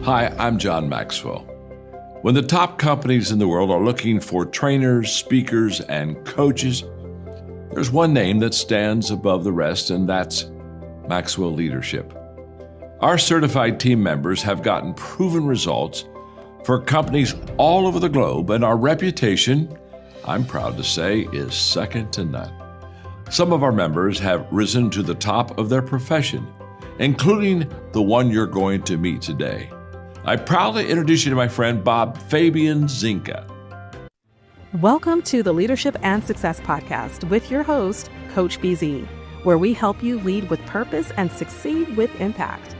Hi, I'm John Maxwell. When the top companies in the world are looking for trainers, speakers, and coaches, there's one name that stands above the rest, and that's Maxwell Leadership. Our certified team members have gotten proven results for companies all over the globe, and our reputation, I'm proud to say, is second to none. Some of our members have risen to the top of their profession, including the one you're going to meet today. I proudly introduce you to my friend Bob Fabian Zinka. Welcome to the Leadership and Success Podcast with your host, Coach BZ, where we help you lead with purpose and succeed with impact.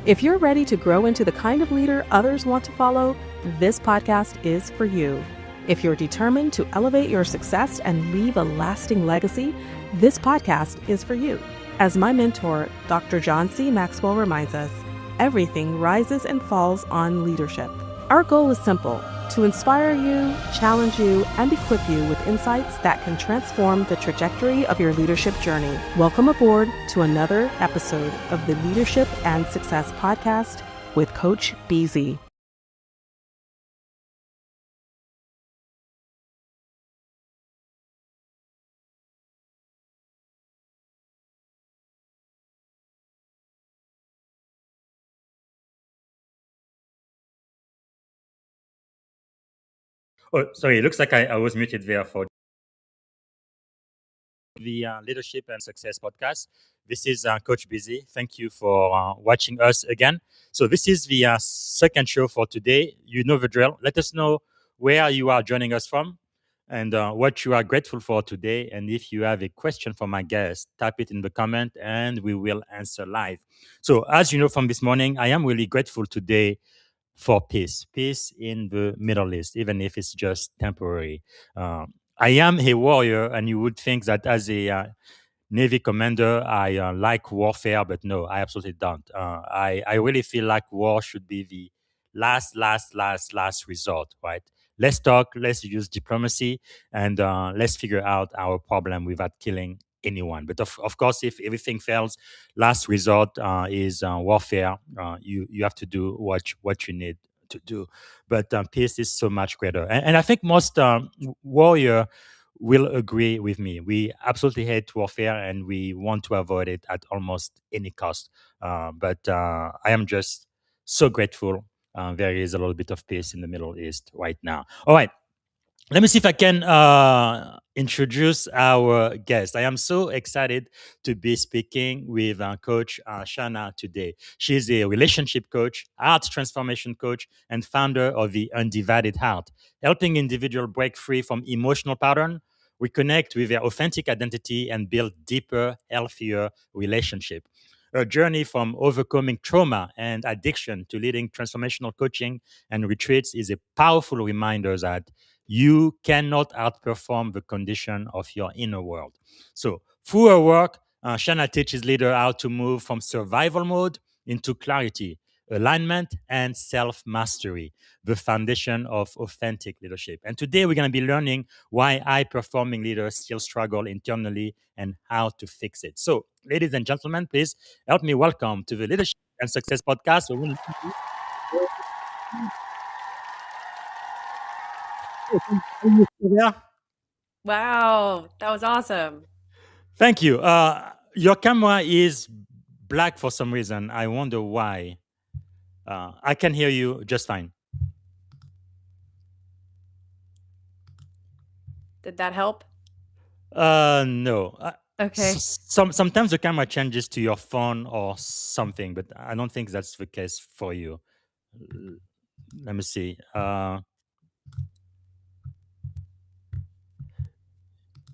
If you're ready to grow into the kind of leader others want to follow, this podcast is for you. If you're determined to elevate your success and leave a lasting legacy, this podcast is for you. As my mentor, Dr. John C. Maxwell reminds us, everything rises and falls on leadership. Our goal is simple: to inspire you, challenge you, and equip you with insights that can transform the trajectory of your leadership journey. Welcome aboard to another episode of the Leadership and Success Podcast with Coach BZ. Oh, sorry. It looks like I was muted there for the Leadership and Success podcast. This is Coach Busy. Thank you for watching us again. So this is the second show for today. You know the drill. Let us know where you are joining us from and what you are grateful for today. And if you have a question for my guest, type it in the comment and we will answer live. So as you know from this morning, I am really grateful today for peace in the Middle East, even if it's just temporary. I am a warrior, and you would think that as a Navy commander, I like warfare, but no, I absolutely don't. I really feel like war should be the last resort, right? Let's talk, let's use diplomacy, and let's figure out our problem without killing anyone. But of course, if everything fails, last resort is warfare. You have to do what you need to do. But peace is so much greater. And I think most warrior will agree with me. We absolutely hate warfare and we want to avoid it at almost any cost. But I am just so grateful there is a little bit of peace in the Middle East right now. All right. Let me see if I can introduce our guest. I am so excited to be speaking with Coach Shanna today. She's a relationship coach, art transformation coach, and founder of the Undivided Heart, helping individuals break free from emotional pattern, reconnect with their authentic identity, and build deeper, healthier relationship. Her journey from overcoming trauma and addiction to leading transformational coaching and retreats is a powerful reminder that you cannot outperform the condition of your inner world. So, through her work, Shanna teaches leaders how to move from survival mode into clarity, alignment, and self mastery, the foundation of authentic leadership. And today we're going to be learning why high performing leaders still struggle internally and how to fix it. So, ladies and gentlemen, please help me welcome to the Leadership and Success Podcast. Yeah. Wow, that was awesome. Thank you. Your camera is black for some reason. I wonder why. I can hear you just fine. Did that help? No. Okay. Sometimes the camera changes to your phone or something, but I don't think that's the case for you. Let me see.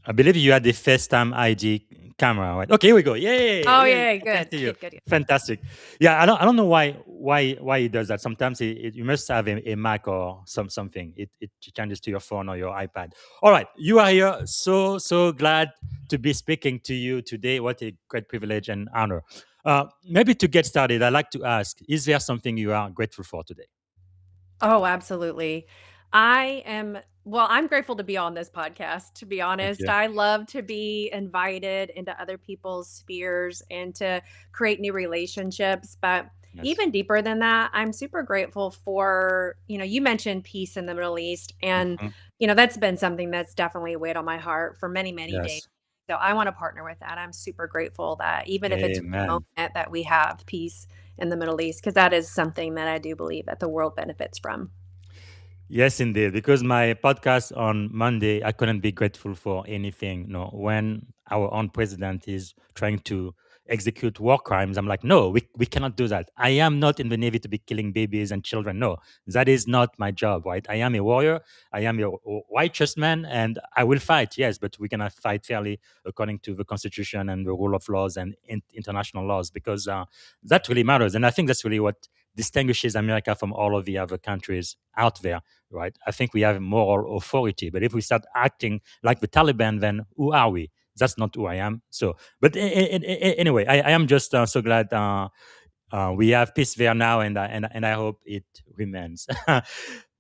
I believe you had the FaceTime ID camera, right? Okay, here we go. Yay! Oh, Yay, yeah, I can good, see you. good. Fantastic. Yeah, I don't know why he does that. Sometimes you must have a Mac or something. It changes to your phone or your iPad. All right, you are here. So glad to be speaking to you today. What a great privilege and honor. Maybe to get started, I'd like to ask: is there something you are grateful for today? Oh, absolutely. I'm grateful to be on this podcast, to be Thank honest. you. I love to be invited into other people's spheres and to create new relationships. But Yes. even deeper than that, I'm super grateful for, you mentioned peace in the Middle East. And, Mhm. that's been something that's definitely weighed on my heart for many, many days. Yes. So I want to partner with that. I'm super grateful that even if it's for a Amen. moment that we have peace in the Middle East, because that is something that I do believe that the world benefits from. Yes, indeed. Because my podcast on Monday, I couldn't be grateful for anything. No, when our own president is trying to execute war crimes, I'm like, no, we cannot do that. I am not in the Navy to be killing babies and children. No, that is not my job, right? I am a warrior. I am a righteous man, and I will fight. Yes, but we cannot fight fairly according to the Constitution and the rule of laws and international laws, because that really matters. And I think that's really what distinguishes America from all of the other countries out there, right? I think we have moral authority. But if we start acting like the Taliban, then who are we? That's not who I am. So, but anyway, I am just so glad we have peace there now, and I hope it remains.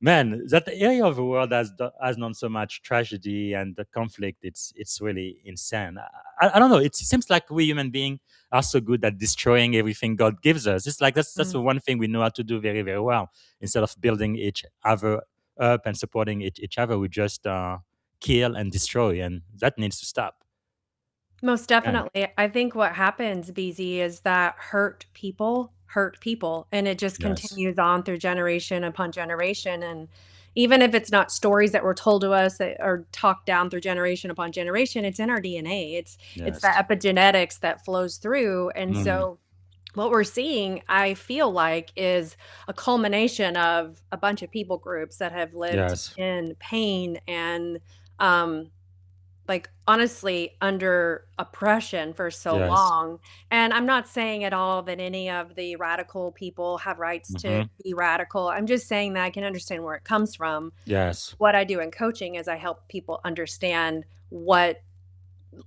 Man, that area of the world has known so much tragedy and the conflict. It's really insane. I don't know. It seems like we human beings are so good at destroying everything God gives us. It's like that's Mm. the one thing we know how to do very very well. Instead of building each other up and supporting each other, we just kill and destroy, and that needs to stop. Most Man, definitely. I think what happens, BZ, is that hurt people, and it just yes, continues on through generation upon generation. And even if it's not stories that were told to us that are talked down through generation upon generation, it's in our DNA. It's the yes, epigenetics that flows through. And mm, so what we're seeing, I feel like, is a culmination of a bunch of people groups that have lived yes, in pain and um like, honestly, under oppression for so yes, long. And I'm not saying at all that any of the radical people have rights to hmm, be radical. I'm just saying that I can understand where it comes from. yes, What I do in coaching is I help people understand what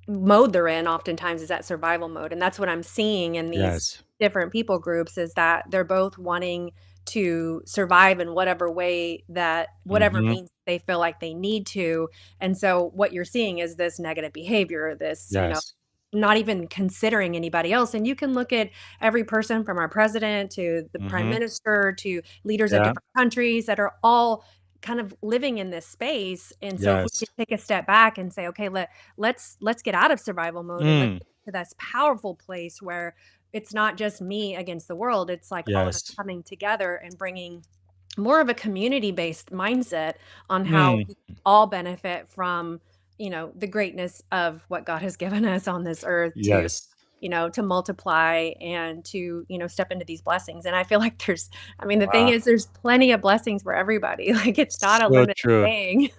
mode they're in oftentimes is that survival mode, and that's what I'm seeing in these yes, different people groups is that they're both wanting to survive in whatever way that whatever hmm, means they feel like they need to, and so what you're seeing is this negative behavior, this, yes. not even considering anybody else, and you can look at every person from our president to the prime Mhm. minister to leaders of Yeah. different countries that are all kind of living in this space, and so if we Yes. could take a step back and say, "Okay, let's get out of survival mode and let's Mm. get to this powerful place where it's not just me against the world. It's like all of us Yes. coming together and bringing more of a community-based mindset on how Mm. we all benefit from, the greatness of what God has given us on this earth to, Yes. to multiply and to, step into these blessings. And I feel like I mean, the thing Wow. is there's plenty of blessings for everybody. Like it's not a So limited true. thing.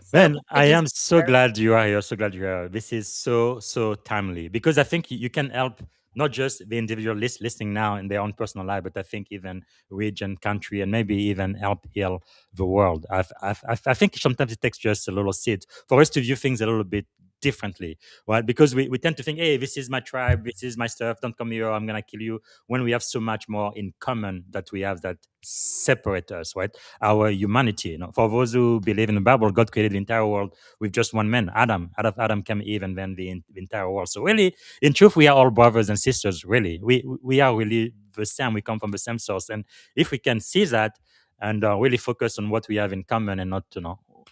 So if Man, we I could just am so share. glad you are here. So glad you are here. This is so timely because I think you can help not just the individual listening now in their own personal life, but I think even region, country, and maybe even help heal the world. I think sometimes it takes just a little seed for us to view things a little bit differently, right? Because we tend to think, hey, this is my tribe, this is my stuff, don't come here, I'm gonna kill you. When we have so much more in common that we have that separate us, right? Our humanity. For those who believe in the Bible, God created the entire world with just one man, Adam. Out of Adam came Eve, and then the entire world. So really, in truth, we are all brothers and sisters. Really, we are really the same. We come from the same source, and if we can see that and really focus on what we have in common and not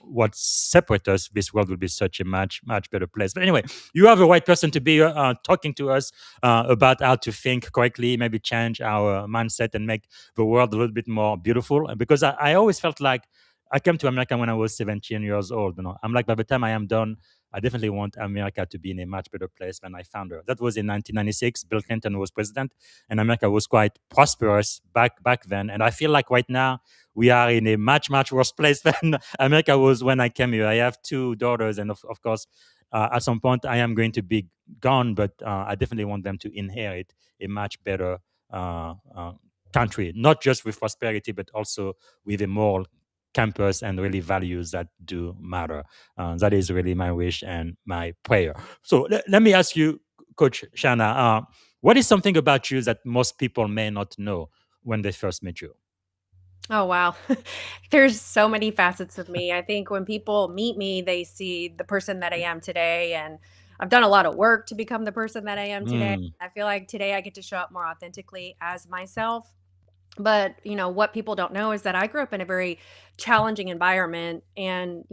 what separates us, this world will be such a much better place. But anyway, you are the right person to be talking to us about how to think correctly, maybe change our mindset and make the world a little bit more beautiful. Because I always felt like I came to America when I was 17 years old. I'm like, by the time I am done, I definitely want America to be in a much better place than I found her. That was in 1996. Bill Clinton was president, and America was quite prosperous back then. And I feel like right now we are in a much worse place than America was when I came here. I have two daughters, and of course, at some point I am going to be gone, but I definitely want them to inherit a much better uh, uh, country, not just with prosperity, but also with a moral campus and really values that do matter. That is really my wish and my prayer. So let me ask you, Coach Shanna, what is something about you that most people may not know when they first meet you? Oh, wow. There's so many facets of me. I think when people meet me, they see the person that I am today. And I've done a lot of work to become the person that I am today. Mm, I feel like today I get to show up more authentically as myself. But, what people don't know is that I grew up in a very challenging environment, and,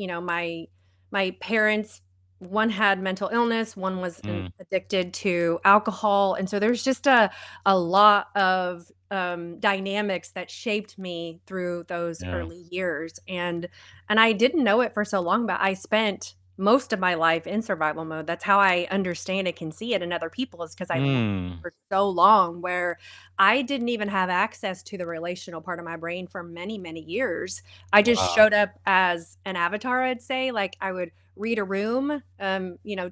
my parents, one had mental illness, one was mm, addicted to alcohol, and so there's just a lot of dynamics that shaped me through those yeah. early years, and I didn't know it for so long, but I spent most of my life in survival mode. That's how I understand it, can see it in other people, is because I lived Mm, for so long where I didn't even have access to the relational part of my brain for many, many years. I just wow. showed up as an avatar, I'd say. Like, I would read a room.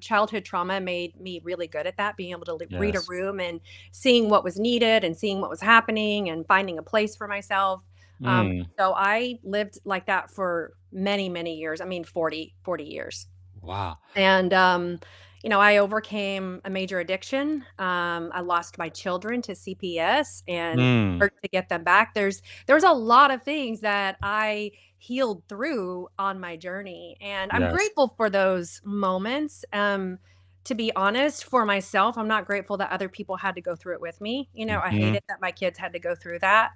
Childhood trauma made me really good at that, being able to read a Yes. room and seeing what was needed and seeing what was happening and finding a place for myself. Mm, So I lived like that for many, many years. I mean, 40 years. wow. And, I overcame a major addiction. I lost my children to CPS and Mm, worked to get them back. There's a lot of things that I healed through on my journey, and I'm yes. grateful for those moments. To be honest, for myself, I'm not grateful that other people had to go through it with me. I Mhm. hated that my kids had to go through that.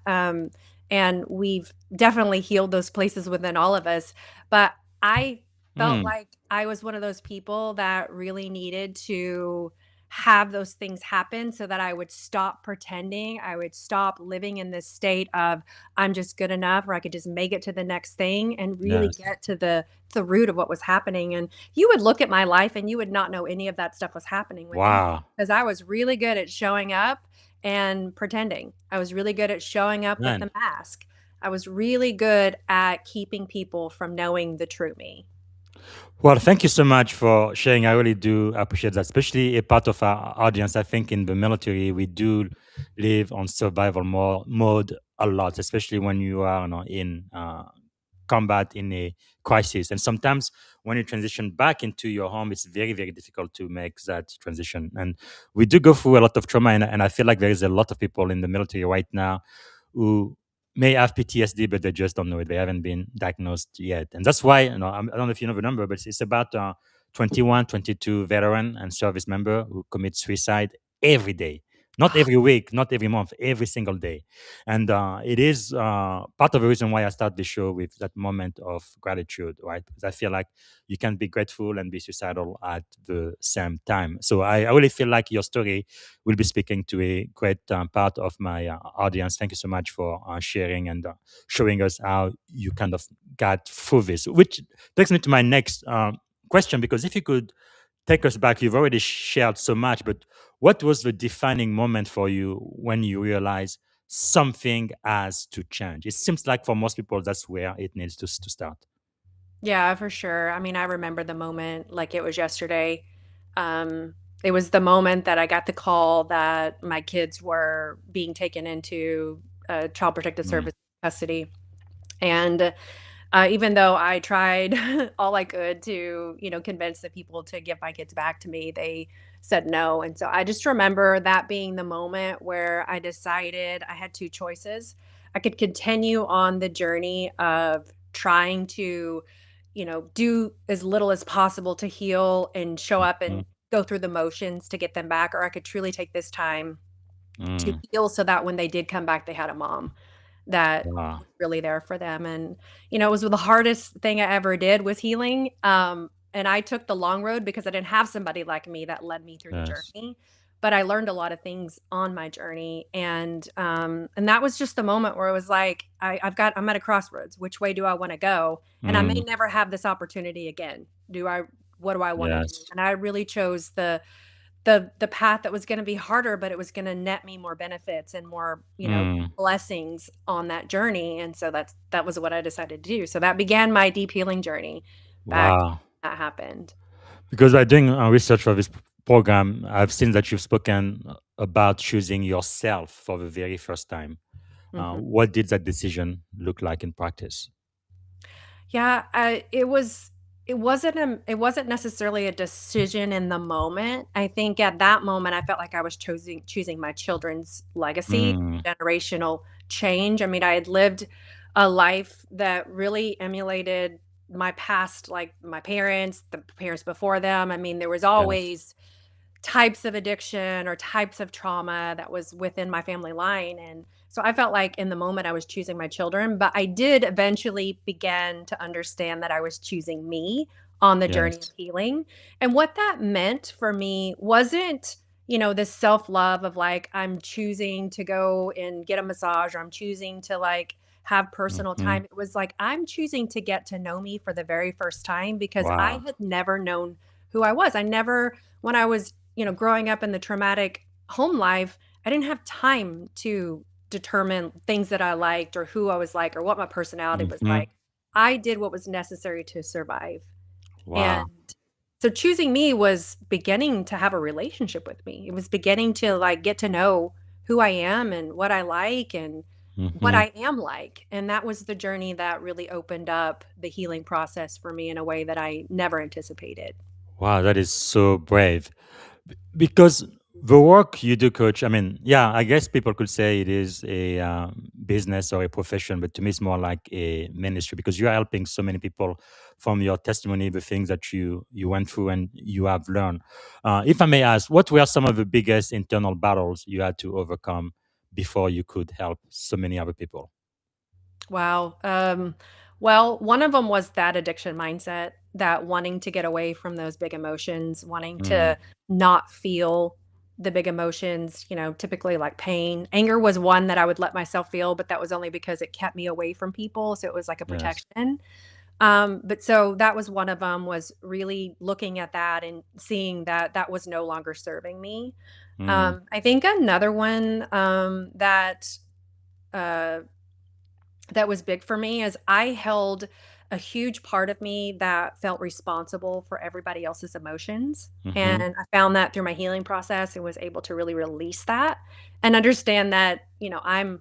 And we've definitely healed those places within all of us. But I felt Mm, like I was one of those people that really needed to have those things happen so that I would stop pretending. I would stop living in this state of I'm just good enough, or I could just make it to the next thing, and really yes. get to the root of what was happening. And you would look at my life and you would not know any of that stuff was happening within me, Wow. because I was really good at showing up and pretending. I was really good at showing up with Man. the mask. I was really good at keeping people from knowing the true me. Well, thank you so much for sharing. I really do appreciate that, especially a part of our audience. I think in the military, we do live on survival mode a lot, especially when you are in combat in a crisis. And sometimes when you transition back into your home, it's very, very difficult to make that transition. And we do go through a lot of trauma. And I feel like there is a lot of people in the military right now who may have PTSD, but they just don't know it. They haven't been diagnosed yet. And that's why, I don't know if you know the number, but it's about 21, 22 veteran and service member who commit suicide every day. Not every week, not every month, every single day. And it is part of the reason why I start the show with that moment of gratitude, right? Because I feel like you can be grateful and be suicidal at the same time. So I really feel like your story will be speaking to a great part of my audience. Thank you so much for sharing and showing us how you kind of got through this, which takes me to my next question. Because if you could take us back, you've already shared so much, but what was the defining moment for you when you realized something has to change? It seems like for most people, that's where it needs to start. Yeah, for sure. I mean, I remember the moment like it was yesterday. Um, it was the moment that I got the call that my kids were being taken into child protective Mm, service custody. And even though I tried all I could to, convince the people to give my kids back to me, they said no. And so I just remember that being the moment where I decided I had two choices. I could continue on the journey of trying to, do as little as possible to heal and show up and mm, go through the motions to get them back, or I could truly take this time to mm. heal so that when they did come back, they had a mom that Wow. was really there for them. And, it was the hardest thing I ever did was healing. And I took the long road because I didn't have somebody like me that led me through the Yes. journey. But I learned a lot of things on my journey. And that was just the moment where it was like, I'm at a crossroads. Which way do I want to go? And I may Mm, never have this opportunity again. What do I want to do? yes. And I really chose the path that was gonna be harder, but it was gonna net me more benefits and more, Mm, blessings on that journey, and so that was what I decided to do. So that began my deep healing journey back wow. that happened. Because by doing research for this program, I've seen that you've spoken about choosing yourself for the very first time. Mhm. What did that decision look like in practice? Yeah, it wasn't necessarily a decision in the moment. I think at that moment, I felt like I was choosing my children's legacy, Mm, generational change. I mean, I had lived a life that really emulated my past, like my parents, the parents before them. I mean, there was Yes. always types of addiction or types of trauma that was within my family line. And so I felt like in the moment I was choosing my children, but I did eventually begin to understand that I was choosing me on the journey of Yes. healing. And what that meant for me wasn't, this self love of like, I'm choosing to go and get a massage or I'm choosing to like have personal Hmm. time. It was like, I'm choosing to get to know me for the very first time because I Wow. had never known who I was. I never, when I was growing up in the traumatic home life, I didn't have time to determine things that I liked or who I was like or what my personality was Hmm. like. I did what was necessary to survive. Wow. And so choosing me was beginning to have a relationship with me. It was beginning to like get to know who I am and what I like and what Hmm. I am like. And that was the journey that really opened up the healing process for me in a way that I never anticipated. Wow, that is so brave. Because the work you do, coach, I mean, yeah, I guess people could say it is a business or a profession, but to me, it's more like a ministry because you are helping so many people from your testimony, the things that you went through and you have learned. If I may ask, what were some of the biggest internal battles you had to overcome before you could help so many other people? Wow. Well, one of them was that addiction mindset, that wanting to get away from those big emotions, wanting Mm, to not feel the big emotions, typically like pain. Anger was one that I would let myself feel, but that was only because it kept me away from people. So it was like a yes. protection. But so that was one of them, was really looking at that and seeing that that was no longer serving me. Mm, I think another one uh, that was big for me is I held a huge part of me that felt responsible for everybody else's emotions. mm-hmm. And I found that through my healing process and was able to really release that and understand that, I'm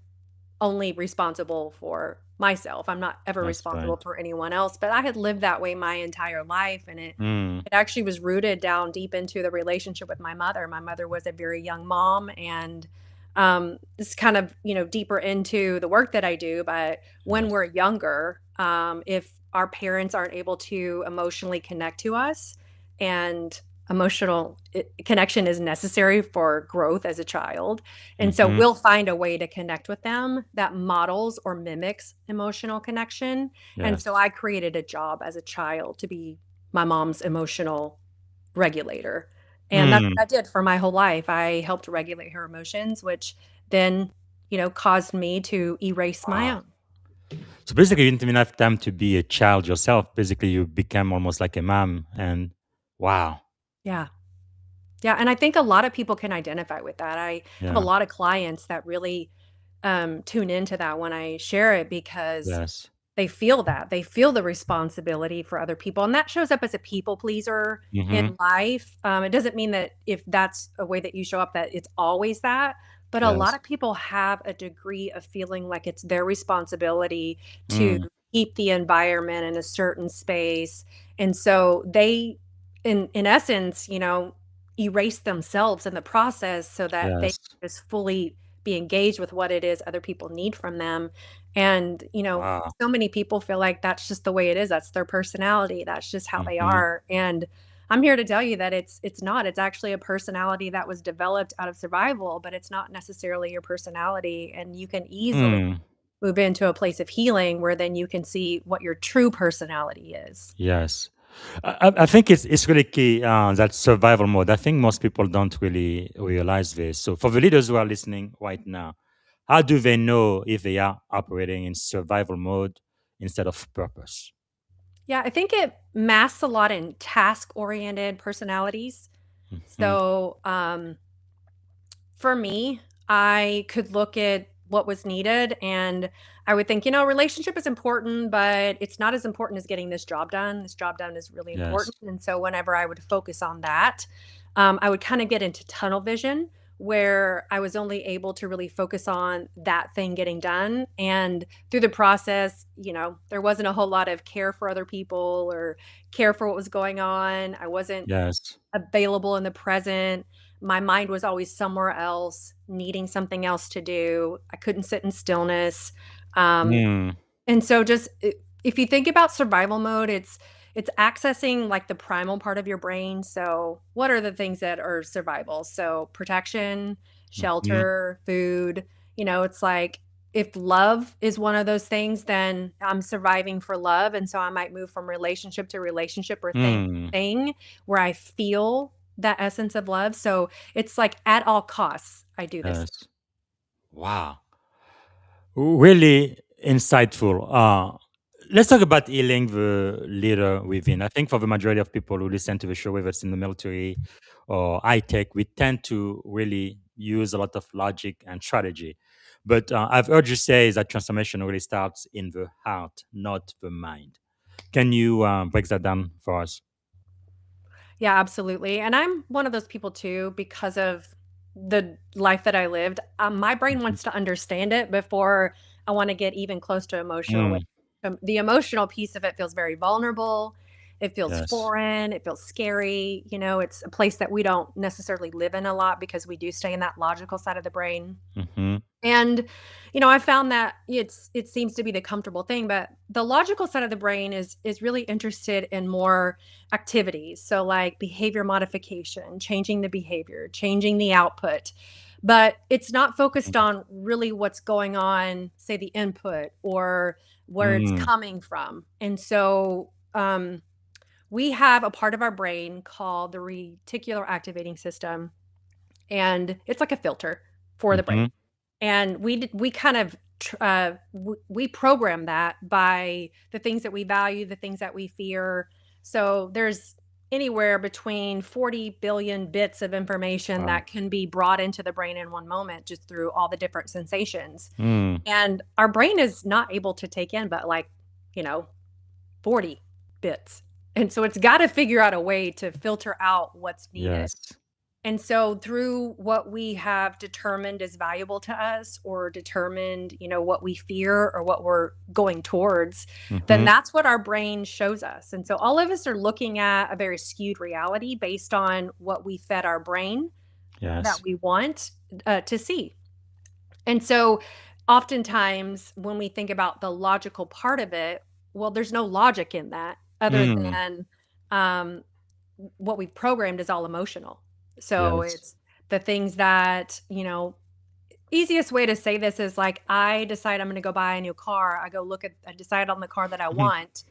only responsible for myself. I'm not ever That's responsible right. for anyone else, but I had lived that way my entire life and it Mm, it actually was rooted down deep into the relationship with my mother. My mother was a very young mom and this is kind of, deeper into the work that I do, but when yes. we're younger, if our parents aren't able to emotionally connect to us and connection is necessary for growth as a child. And so Mm-hmm. we'll find a way to connect with them that models or mimics emotional connection. And so Yes. I created a job as a child to be my mom's emotional regulator. And that's Mm. what I did for my whole life. I helped regulate her emotions, which then, caused me to erase my Wow. own. So basically, you didn't even have time to be a child yourself. Basically, you became almost like a mom. And wow. Yeah. Yeah, and I think a lot of people can identify with that. I have a Yeah. lot of clients that really, tune into that when I share it because Yes. they feel that. They feel the responsibility for other people, and that shows up as a people pleaser Mm-hmm. in life. It doesn't mean that if that's a way that you show up that it's always that, but a lot Yes. of people have a degree of feeling like it's their responsibility to Mm. keep the environment in a certain space, and so they in essence, erase themselves in the process so that they Yes. can just fully be engaged with what it is other people need from them. And, Wow. so many people feel like that's just the way it is. That's their personality. That's just how they Mm-hmm. are. And I'm here to tell you that it's not. It's actually a personality that was developed out of survival, but it's not necessarily your personality. And you can easily Mm. move into a place of healing where then you can see what your true personality is. Yes. I think it's really key that survival mode. I think most people don't really realize this. So for the leaders who are listening right now, how do they know if they are operating in survival mode instead of purpose? Yeah, I think it masks a lot in task-oriented personalities. Mm-hmm. So, for me, I could look at what was needed and I would think, relationship is important, but it's not as important as getting this job done. This job done is really Yes. important. And so whenever I would focus on that, I would kind of get into tunnel vision where I was only able to really focus on that thing getting done. And through the process, there wasn't a whole lot of care for other people or care for what was going on. I wasn't Yes. available in the present. My mind was always somewhere else, needing something else to do. I couldn't sit in stillness. Um, Mm. and so just if you think about survival mode, it's accessing like the primal part of your brain. So, what are the things that are survival? So, protection, Mhm. shelter, food. It's like if love is one of those things, then I'm surviving for love. And so I might move from relationship or thing to Mm. thing where I feel that essence of love. So it's like at all costs, I do this. Yes. Wow. Really insightful. Let's talk about healing the leader within. I think for the majority of people who listen to the show, whether it's in the military or high tech, we tend to really use a lot of logic and strategy. But I've heard you say that transformation really starts in the heart, not the mind. Can you break that down for us? Yeah, absolutely. And I'm one of those people too because of the life that I lived. My brain Mhm. wants to understand it before I want to get even close to emotional. Mm. The emotional piece of it feels very vulnerable. It feels Yes. foreign. It feels scary. It's a place that we don't necessarily live in a lot because we do stay in that logical side of the brain. Hmm. And, I found that it seems to be the comfortable thing, but the logical side of the brain is really interested in more activities. So like behavior modification, changing the behavior, changing the output. But it's not focused on really what's going on, say the input or where it's Mm. coming from. And so we have a part of our brain called the reticular activating system, and it's like a filter for the brain. Hmm. And we kind of we program that by the things that we value, the things that we fear. So there's anywhere between 40 billion bits of information Wow. that can be brought into the brain in one moment just through all the different sensations. Mm. And our brain is not able to take in but like, you know, 40 bits. And so it's got to figure out a way to filter out what's needed. Yes. And so through what we have determined is valuable to us or determined, what we fear or what we're going towards, then Hmm. that's what our brain shows us. And so all of us are looking at a very skewed reality based on what we fed our brain that Yes. we want to see. And so oftentimes when we think about the logical part of it, well, there's no logic in that other Mm. than um, what we've programmed is all emotional. So Yes. it's the things that, easiest way to say this is like I decide I'm going to go buy a new car. I decide on the car that I want.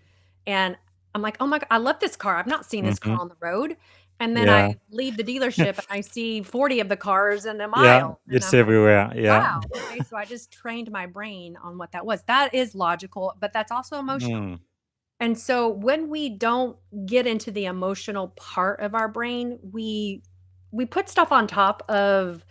And I'm like, oh my God, I love this car. I've not seen this car Hmm. on the road. And then Yeah. I leave the dealership and I see 40 of the cars in a Yeah. mile. And It's I'm like, everywhere. Yeah. wow. Okay. So I just trained my brain on what that was. That is logical, but that's also emotional. Mm. And so when we don't get into the emotional part of our brain, we put stuff on top of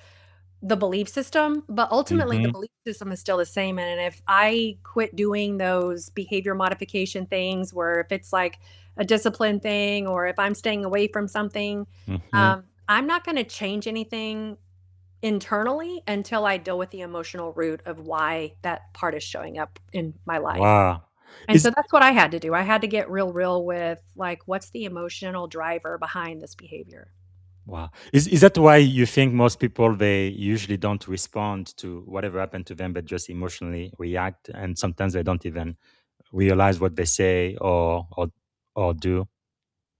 the belief system, but ultimately the Hmm. belief system is still the same. And if I quit doing those behavior modification things, where if it's like a discipline thing, or if I'm staying away from something, Hmm. I'm not going to change anything internally until I deal with the emotional root of why that part is showing up in my life. Wow. And Is so that's what I had to do. I had to get real with like, what's the emotional driver behind this behavior? wow. Is that why you think most people they usually don't respond to whatever happened to them, but just emotionally react, and sometimes they don't even realize what they say or do?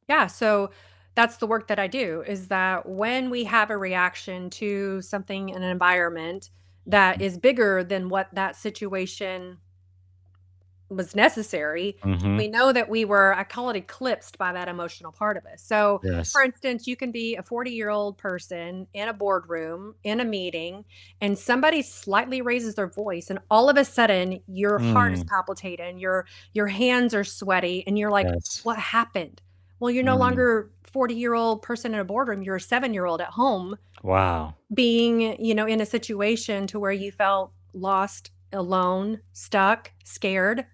Yeah. So that's the work that I do is that when we have a reaction to something in an environment that is bigger than what that situation was necessary, Hmm. we know that we were, I call it eclipsed by that emotional part of us. So, for Yes. instance, you can be a 40-year-old person in a boardroom, in a meeting, and somebody slightly raises their voice, and all of a sudden your heart is Mm. palpitating, your hands are sweaty, and you're like, Yes. what happened? Well, you're no Mm. longer 40-year-old person in a boardroom, you're a 7-year-old at home Wow. being, in a situation to where you felt lost, alone, stuck, scared,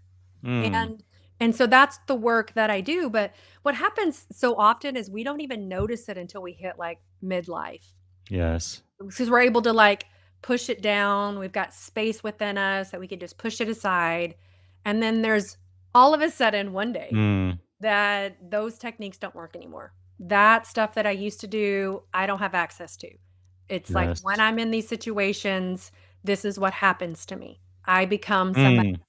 Mm. and so that's the work that I do, but what happens so often is we don't even notice it until we hit, like, midlife, Yes. because we're able to, like, push it down, we've got space within us that we can just push it aside, and then there's all of a sudden one day Mm. that those techniques don't work anymore. That stuff that I used to do, I don't have access to. It's like when Yes. I'm in these situations, this is what happens to me. I become somebody Mm.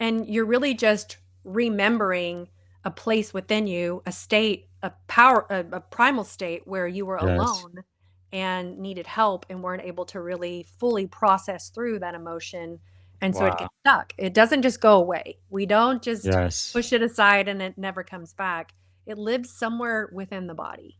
and you're really just remembering a place within you, a state, a power, a primal state where you were Yes. alone and needed help and weren't able to really fully process through that emotion. And so it Wow. gets stuck. It doesn't just go away. We don't just Yes. push it aside and it never comes back. It lives somewhere within the body.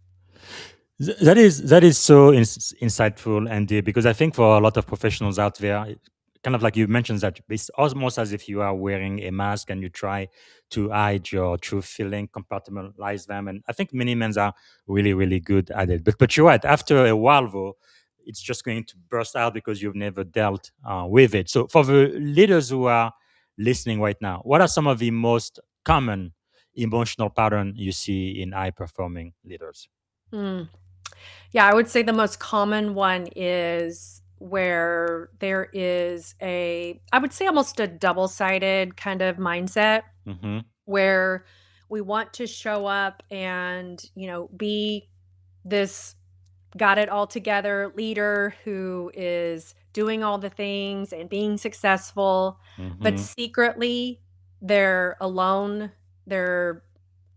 That is so insightful and deep, because I think for a lot of professionals out there, kind of like you mentioned, that it's almost as if you are wearing a mask and you try to hide your true feeling, compartmentalize them, and I think many men are really really good at it. But you're right. After a while, though, it's just going to burst out because you've never dealt with it. So for the leaders who are listening right now, what are some of the most common emotional pattern you see in high performing leaders? Mm. Yeah, I would say the most common one is where there is I would say almost a double-sided kind of mindset Mm-hmm. where we want to show up and, be this got it all together leader who is doing all the things and being successful, but Mm-hmm. secretly they're alone. They're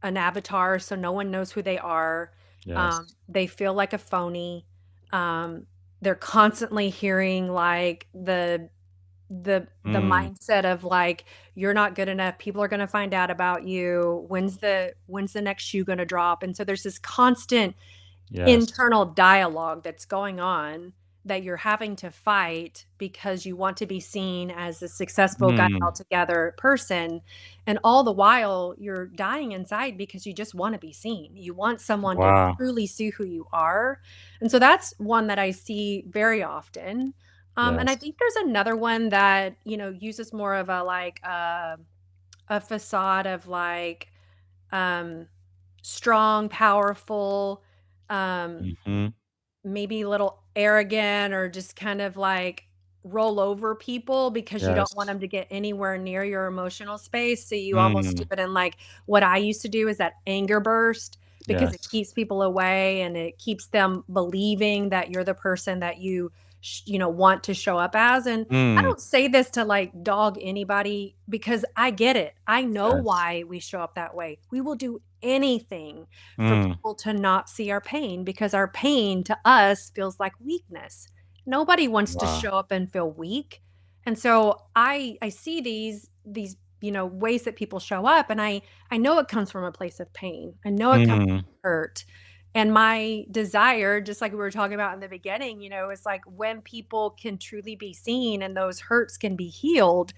an avatar, so no one knows who they are. Yes. They feel like a phony. Um, they're constantly hearing like the Mm. mindset of like you're not good enough. People are going to find out about you. When's the next shoe going to drop? And so there's this constant Yes. internal dialogue that's going on that you're having to fight because you want to be seen as a successful, got it all Mm. together person. And all the while, you're dying inside because you just want to be seen. You want someone to Wow. truly see who you are. And so that's one that I see very often. And I Yes. think there's another one that, uses more of a facade of like, um, strong, powerful, um, Mm-hmm. maybe a little arrogant or just kind of like roll over people because you don't want Yes. them to get anywhere near your emotional space. So you almost do Mm. it in like what I used to do is that anger burst because it Yes. keeps people away and it keeps them believing that you're the person that want to show up as. And I Mm. don't say this to like dog anybody because I get it. I know Yes. why we show up that way. We will do anything for Mm. people to not see our pain because our pain to us feels like weakness. Nobody wants to Wow. show up and feel weak. And so I see these ways that people show up and I know it comes from a place of pain. I know it comes Mm. from hurt. And my desire, just like we were talking about in the beginning, is like when people can truly be seen and those hurts can be healed,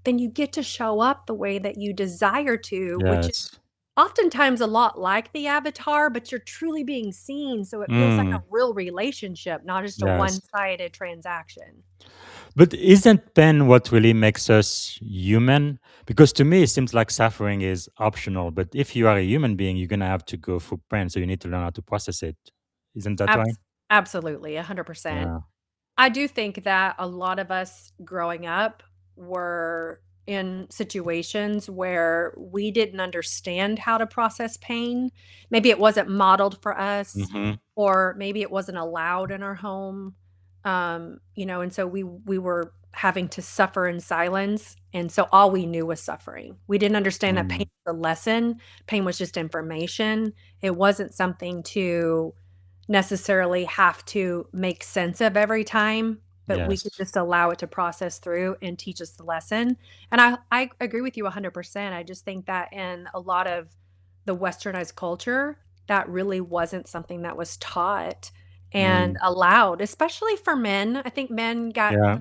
then you get to show up the way that you desire to, which is Yes. oftentimes a lot like the avatar, but you're truly being seen, so it feels like a Mm. real relationship, not just a Yes. one-sided transaction. But isn't pain what really makes us human? Because to me, it seems like suffering is optional. But if you are a human being, you're gonna have to go through pain, so you need to learn how to process it. Isn't that right? Absolutely, 100%. Yeah. I do think that a lot of us growing up were in situations where we didn't understand how to process pain. Maybe it wasn't modeled for us, Mm-hmm. or maybe it wasn't allowed in our home. And so we were having to suffer in silence. And so all we knew was suffering. We didn't understand that pain Mm. was a lesson. Pain was just information. It wasn't something to necessarily have to make sense of every time, but we could Yes. just allow it to process through and teach us the lesson. And I agree with you 100%. I just think that in a lot of the westernized culture, that really wasn't something that was taught and Mm. allowed, especially for men. I think men got Yeah.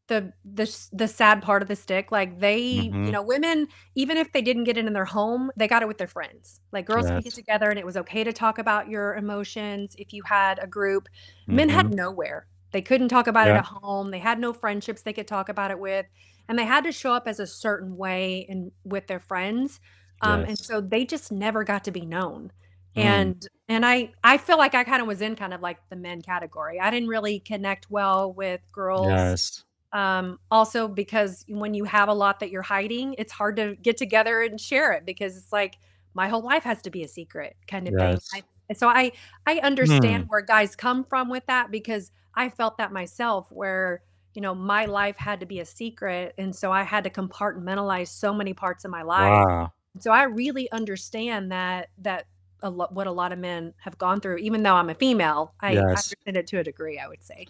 the sad part of the stick, like, Mm-hmm. women, even if they didn't get it in their home, they got it with their friends. Like, girls could get Yes. together, and it was okay to talk about your emotions if you had a group. Men Mm-hmm. had nowhere. They couldn't talk about it Yeah. at home, they had no friendships they could talk about it with, and they had to show up as a certain way and with their friends, and Yes. so they just never got to be known. Mm. And I feel like I kinda was in kind of, like, the men category. I didn't really connect well with girls. Yes. Also because when you have a lot that you're hiding, it's hard to get together and share it because it's like, my whole life has to be a secret kind of thing. Yes. I understand Mm. where guys come from with that because I felt that myself where, my life had to be a secret. And so I had to compartmentalize so many parts of my life. Wow. So I really understand what a lot of men have gone through. Even though I'm a female, I Yes. understand it to a degree, I would say.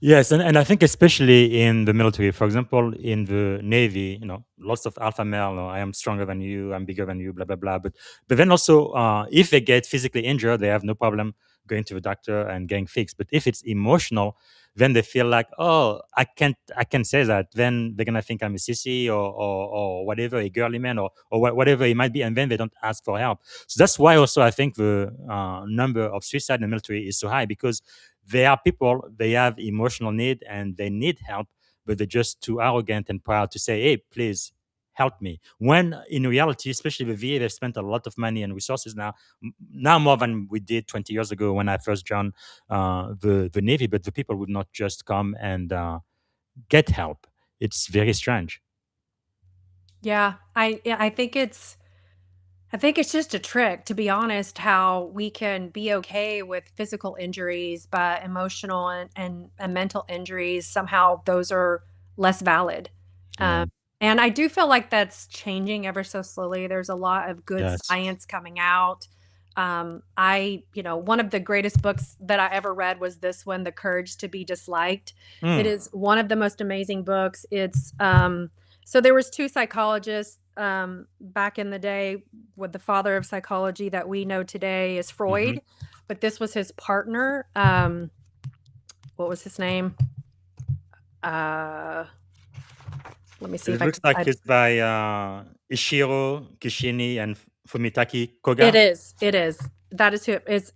Yes, and I think especially in the military, for example, in the Navy, lots of alpha male, I am stronger than you, I'm bigger than you, blah blah blah. But then also, if they get physically injured, they have no problem going to the doctor and getting fixed. But if it's emotional, then they feel like, oh, I can't say that. Then they're gonna think I'm a sissy or whatever, a girly man or whatever it might be, and then they don't ask for help. So that's why also I think the number of suicide in the military is so high because they are people, they have emotional need and they need help, but they're just too arrogant and proud to say, hey, please help me. When in reality, especially the VA, they've spent a lot of money and resources now more than we did 20 years ago when I first joined the Navy, but the people would not just come and get help. It's very strange. Yeah, I think it's just a trick, to be honest, how we can be okay with physical injuries, but emotional and mental injuries, somehow those are less valid. Yeah. Um, and I do feel like that's changing ever so slowly. There's a lot of good Yes. science coming out. One of the greatest books that I ever read was this one, The Courage to Be Disliked. It Mm. is one of the most amazing books. So there was two psychologists back in the day. With the father of psychology that we know today is Hmm. Freud, but this was his partner. What was his name? Uh, Let me see if It I looks can. like it's by Ishiro Kishini and Fumitaki It Koga. is. It is. That is who it is.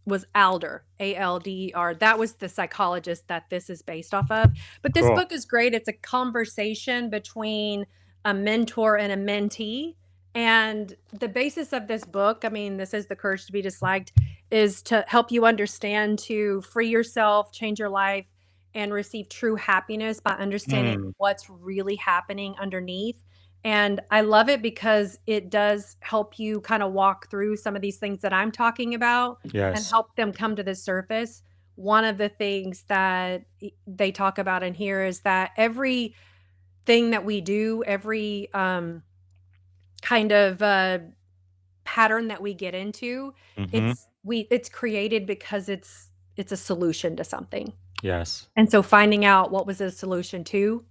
Was Alder, Alder. That was the psychologist that this is based off of. But this Cool. book is great. It's a conversation between a mentor and a mentee. And the basis of this book, I mean, this is The Courage to Be Disliked, is to help you understand to free yourself, change your life, and receive true happiness by understanding Mm. what's really happening underneath. And I love it because it does help you kind of walk through some of these things that I'm talking about and Yes. help them come to the surface. One of the things that they talk about in here is that everything that we do, every kind of pattern that we get into, Hmm. it's created because it's a solution to something. Yes. And so finding out what was the solution to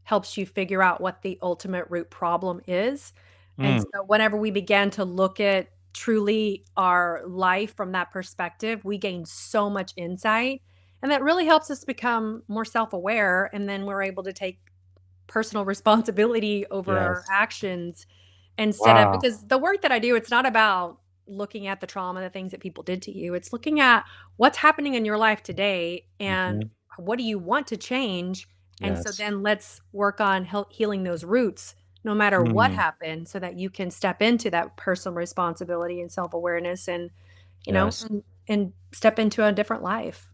helps you figure out what the ultimate root problem is. And Mm. so whenever we began to look at truly our life from that perspective, we gain so much insight. And that really helps us become more self aware. And then we're able to take personal responsibility over our Yes. actions instead of, Wow. because the work that I do, it's not about looking at the trauma, the things that people did to you. It's looking at what's happening in your life today and Hmm. what do you want to change. And so Yes. then let's work on healing those roots no matter what Mm. happened so that you can step into that personal responsibility and self-awareness and you know Yes. and, and step into a different life.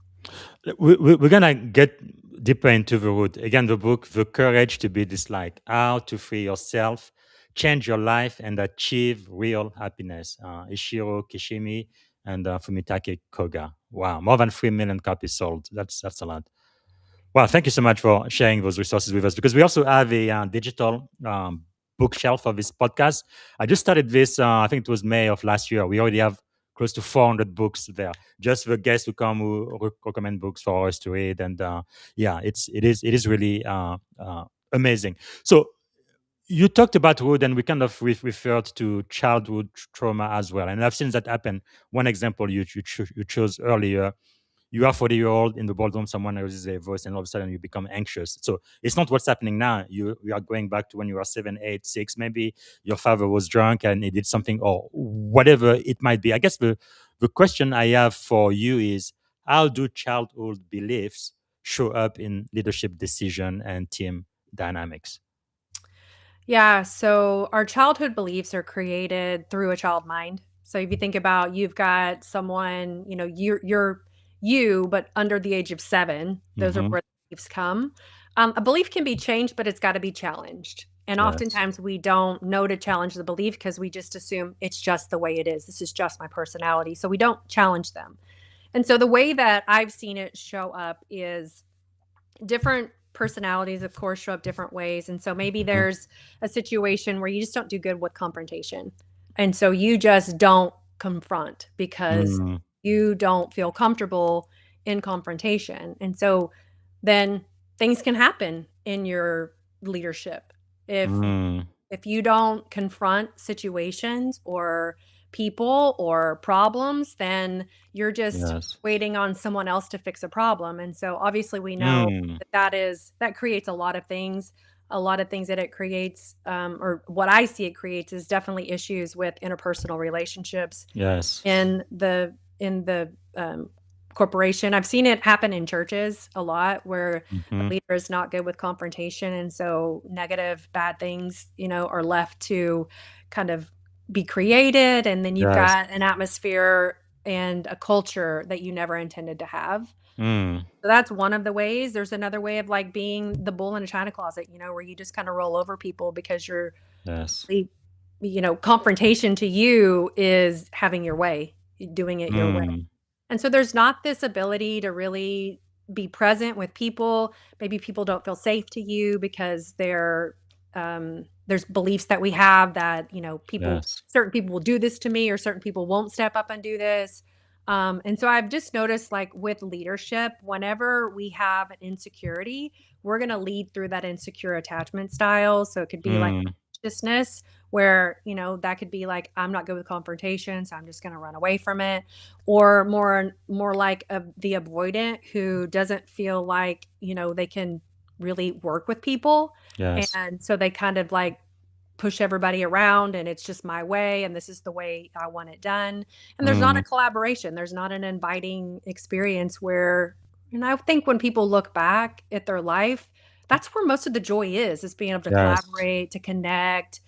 We're gonna get deeper into the root again. The book, "The Courage to Be Disliked: How to Free Yourself, Change Your Life, and Achieve Real Happiness." Ishiro Kishimi and Fumitake Koga. Wow, more than 3 million copies sold. That's a lot. Well, thank you so much for sharing those resources with us because we also have a digital bookshelf of this podcast. I just started this, I think it was May of last year. We already have close to 400 books there. Just the guests who come who recommend books for us to read. And yeah, it is really amazing. So you talked about wood and we kind of referred to childhood trauma as well. And I've seen that happen. One example you chose earlier, you are 40-year-old in the boardroom, someone raises a voice, and all of a sudden you become anxious. So it's not what's happening now. You are going back to when you were 7, 8, 6. Maybe your father was drunk and he did something, or whatever it might be. I guess the question I have for you is, how do childhood beliefs show up in leadership decision and team dynamics? Yeah, so our childhood beliefs are created through a child mind. So if you think about you've got someone, you're you, but under the age of 7, those are Hmm. where the beliefs come. A belief can be changed, but it's got to be challenged. And Yes. oftentimes we don't know to challenge the belief because we just assume it's just the way it is. This is just my personality. So we don't challenge them. And so the way that I've seen it show up is different personalities, of course, show up different ways. And so maybe there's a situation where you just don't do good with confrontation. And so you just don't confront because Mm, you don't feel comfortable in confrontation. And so then things can happen in your leadership. If mm, if you don't confront situations or people or problems, then you're just yes. waiting on someone else to fix a problem. And so obviously we know Mm, that creates a lot of things. A lot of things that it creates, or what I see it creates, is definitely issues with interpersonal relationships yes. in the corporation. I've seen it happen in churches a lot where a Mhm. leader is not good with confrontation, and so negative, bad things, are left to kind of be created, and then you've Yes. got an atmosphere and a culture that you never intended to have. Mm, So that's one of the ways. There's another way of, like, being the bull in a china closet, where you just kinda roll over people because you're yes. the confrontation to you is having your way, doing it your way. Mm, And so there's not this ability to really be present with people. Maybe people don't feel safe to you because there's beliefs that we have that, yes. certain people will do this to me or certain people won't step up and do this. And so I've just noticed, like, with leadership, whenever we have an insecurity, we're going to lead through that insecure attachment style. So it could be like Mm, anxiousness, where, that could be like, I'm not good with confrontation, so I'm just going to run away from it, or more like the avoidant who doesn't feel like, they can really work with people, yes. and so they kind of like push everybody around, and it's just my way, and this is the way I want it done. And there's not a Mm, collaboration, there's not an inviting experience where, and I think when people look back at their life, that's where most of the joy is being able to yes. collaborate, to connect,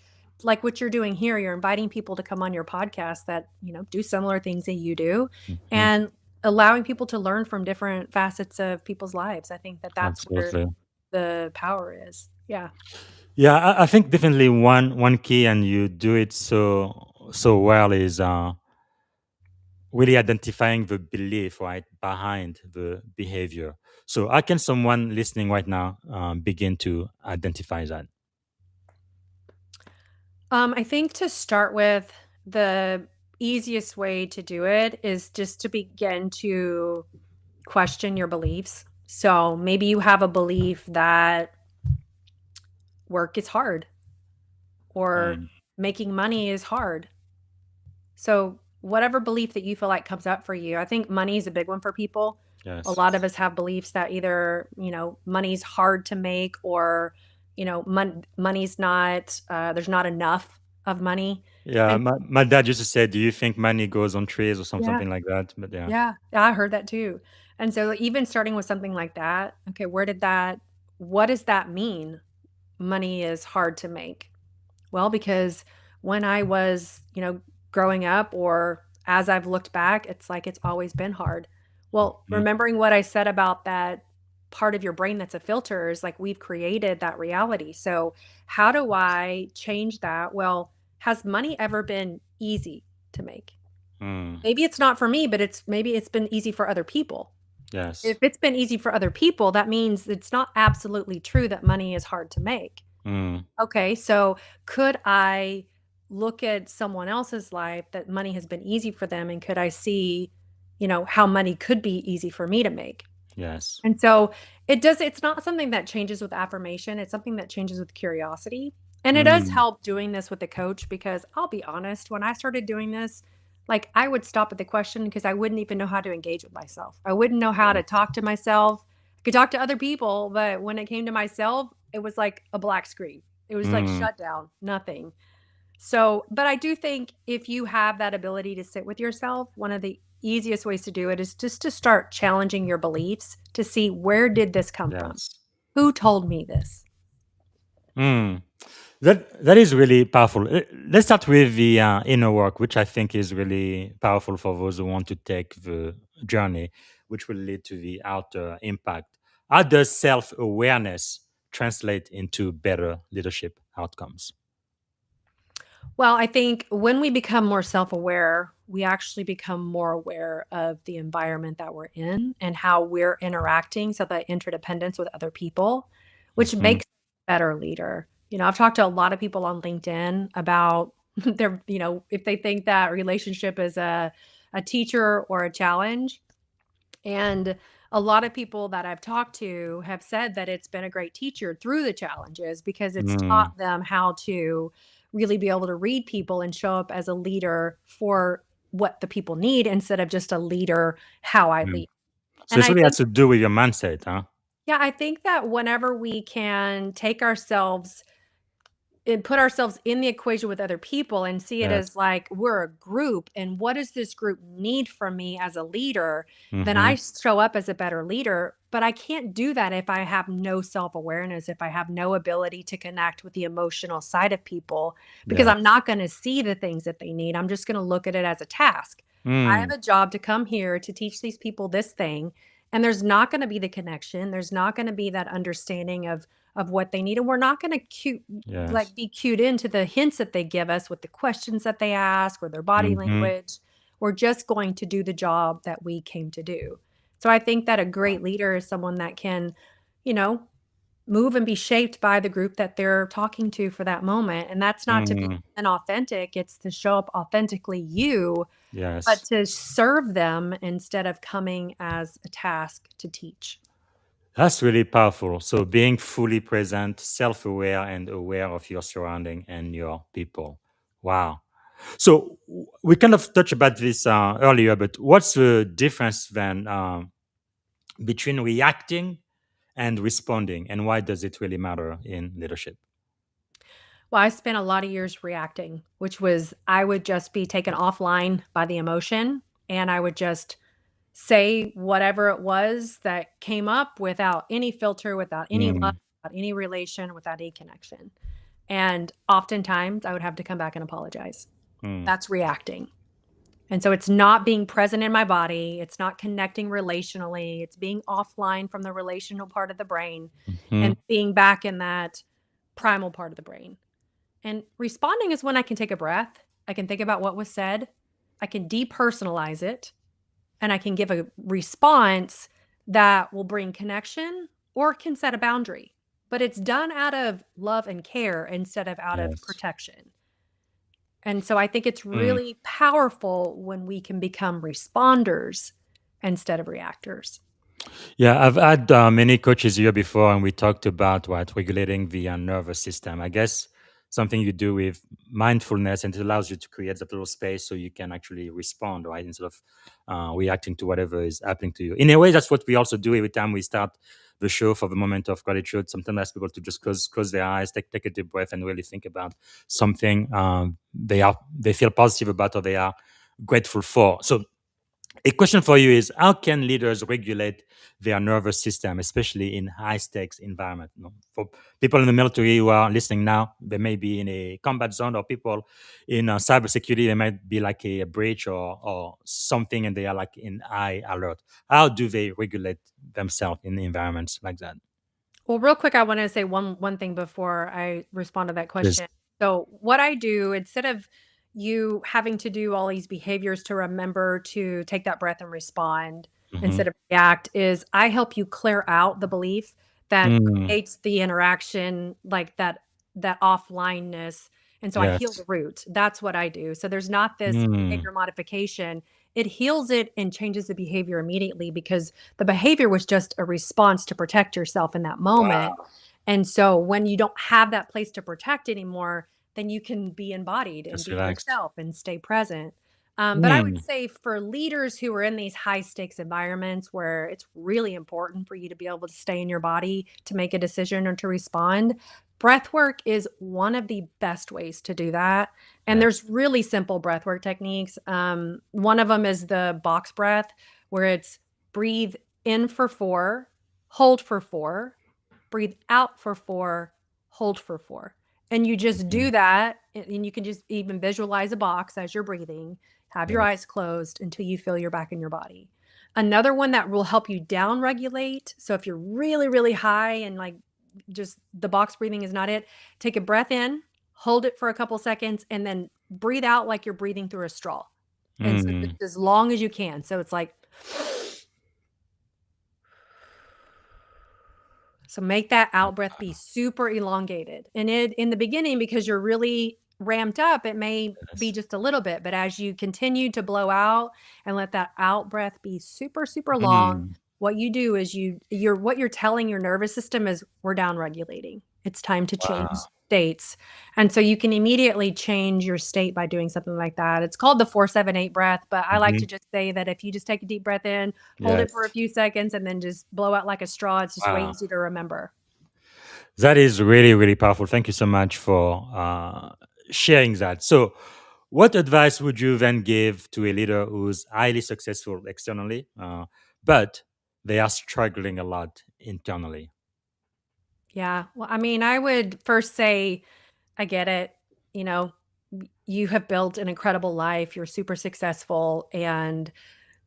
like what you're doing here. You're inviting people to come on your podcast that, do similar things that you do, Mhm. and allowing people to learn from different facets of people's lives. I think that that's where Absolutely. the power is. Yeah. Yeah, I think definitely one key, and you do it so well, is really identifying the belief right behind the behavior. So how can someone listening right now begin to identify that? I think to start with, the easiest way to do it is just to begin to question your beliefs. So maybe you have a belief that work is hard, or Mm, making money is hard. So whatever belief that you feel like comes up for you, I think money is a big one for people. A yes. lot of us have beliefs that either, money's hard to make, or, money's not, there's not enough of money. Yeah, And my dad used to say, "Do you think money goes on trees or yeah, something like that?" But yeah. yeah, I heard that too. And so even starting with something like that, okay, what does that mean? Money is hard to make. Well, because when I was, growing up, or as I've looked back, it's like it's always been hard. Well, Mhm. remembering what I said about that part of your brain that's a filter, is like we've created that reality. So, how do I change that? Well, has money ever been easy to make? Mm, Maybe it's not for me, but maybe it's been easy for other people. yes. If it's been easy for other people, that means it's not absolutely true that money is hard to make. Mm, Okay, so could I look at someone else's life that money has been easy for them, and could I see, how money could be easy for me to make? yes. And so it's not something that changes with affirmation, it's something that changes with curiosity. And it does Mm, help doing this with a coach, because I'll be honest, when I started doing this, like, I would stop at the question because I wouldn't even know how to engage with myself. I wouldn't know how to yes. talk to myself. I could talk to other people, but when it came to myself, it was like a black screen. It was like Mm, shut down, nothing. So, but I do think if you have that ability to sit with yourself, one of the easiest ways to do it is just to start challenging your beliefs to see, where did this come from? yes. Who told me this? Mm. That is really powerful. Let's start with the inner work, which I think is really powerful for those who want to take the journey, which will lead to the outer impact. How does self awareness translate into better leadership outcomes? Well, I think when we become more self-aware, we actually become more aware of the environment that we're in and how we're interacting, so that interdependence with other people, which Hmm. makes a better leader. I've talked to a lot of people on LinkedIn about if they think that relationship is a teacher or a challenge. And a lot of people that I've talked to have said that it's been a great teacher through the challenges because it's Mm, taught them how to really be able to read people and show up as a leader for what the people need instead of just a leader how I yeah. lead. So And it I really has think, to do with your mindset, huh? yeah, I think that whenever we can take ourselves and put ourselves in the equation with other people and see it as Yes. like we're a group and what does this group need from me as a leader, then Hmm. I show up as a better leader. But I can't do that if I have no self-awareness, if I have no ability to connect with the emotional side of people, because I'm Yes. not going to see the things that they need. I'm just going to look at it as a task. I have Mm, a job to come here to teach these people this thing, and there's not going to be the connection. There's not going to be that understanding of what they need, and we're not going to yes. be cued into the hints that they give us with the questions that they ask or their body Hmm. language. We're just going to do the job that we came to do. So I think that a great leader is someone that can, you know, move and be shaped by the group that they're talking to for that moment. And that's not to be Mm, inauthentic, it's to show up authentically you, but yes. to serve them instead of coming as a task to teach. That's really powerful. So being fully present, self-aware, and aware of your surrounding and your people. Wow. So we kind of touched about this earlier, but what's the difference then between reacting and responding, and why does it really matter in leadership? Well, I spent a lot of years reacting, which was I would just be taken offline by the emotion and I would just say whatever it was that came up without any filter, without any love, Mm, without any relation, without any connection. And oftentimes I would have to come back and apologize. mm, That's reacting. And so it's not being present in my body, it's not connecting relationally, it's being offline from the relational part of the brain mhm. and being back in that primal part of the brain. And responding is when I can take a breath, I can think about what was said, I can depersonalize it, and I can give a response that will bring connection or can set a boundary. But it's done out of love and care instead of out of Yes. protection. And so I think it's Mm. really powerful when we can become responders instead of reactors. Yeah, I've had many coaches here before, and we talked about what regulating the nervous system. I guess something you do with mindfulness, and it allows you to create that little space so you can actually respond, right, instead of reacting to whatever is happening to you. In a way, that's what we also do every time we start the show for the moment of gratitude. Sometimes I ask people to just close their eyes, take a deep breath, and really think about something they feel positive about or they are grateful for. So a question for you is: how can leaders regulate their nervous system, especially in high stakes environment? For people in the military who are listening now, they may be in a combat zone, or people in cybersecurity, they might be like a breach or something, and they are like in high alert. How do they regulate themselves in environments like that? Well, real quick, I want to say one thing before I respond to that Please. question. So, what I do instead of you having to do all these behaviors to remember to take that breath and respond Hmm. instead of react is I help you clear out the belief that Mm, creates the interaction like that offlineness. And so I heal yes. the root. That's what I do. So there's not this Mm, behavior modification. It heals it and changes the behavior immediately because the behavior was just a response to protect yourself in that moment. wow. And so when you don't have that place to protect anymore, then you can be embodied and Just be relaxed. yourself and stay present. But I would Mm, say for leaders who are in these high stakes environments where it's really important for you to be able to stay in your body to make a decision or to respond, breath work is one of the best ways to do that. And yes. there's really simple breath work techniques. One of them is the box breath, where it's breathe in for 4, hold for 4, breathe out for 4, hold for 4. And you just Mm, do that, and you can just even visualize a box as you're breathing, have your yes. eyes closed until you feel you're back in your body. Another one that will help you down regulate. So if you're really, really high and like just the box breathing is not it, take a breath in, hold it for a couple seconds, and then breathe out like you're breathing through a straw. And so just Mm. as long as you can. So it's like, so make that out breath be super elongated. And it in the beginning, because you're really ramped up, it may be Yes. just a little bit, but as you continue to blow out and let that out breath be super, super long, Mm. what you do is you're what you're telling your nervous system is we're down regulating. It's time to change Wow. states. And so you can immediately change your state by doing something like that. It's called the 4-7-8 breath, but I like to Mhm. just say that if you just take a deep breath in, hold it for a Yes. few seconds, and then just blow out like a straw. It's just way Wow. easier to remember. That is really, really powerful. Thank you so much for sharing that. So, what advice would you then give to a leader who's highly successful externally, but they are struggling a lot internally? Yeah. Well, I mean, I would first say, I get it. You know, you have built an incredible life. You're super successful. And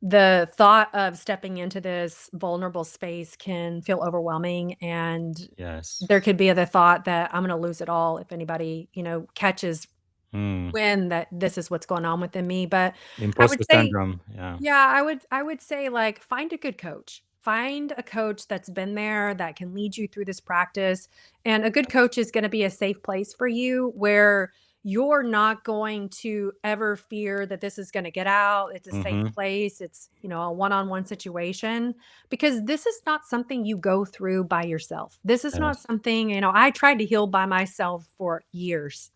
the thought of stepping into this vulnerable space can feel overwhelming. And Yes. there could be the thought that I'm going to lose it all if anybody, catches Mm. wind that this is what's going on within me. But I would Imposter say, syndrome. Yeah. yeah, I would say, like, find a good coach. Find a coach that's been there, that can lead you through this practice, and a good coach is gonna be a safe place for you where you're not going to ever fear that this is gonna get out. It's a safe Mm-hmm. place. It's, a one-on-one situation, because this is not something you go through by yourself. This is not Yes. something, I tried to heal by myself for years.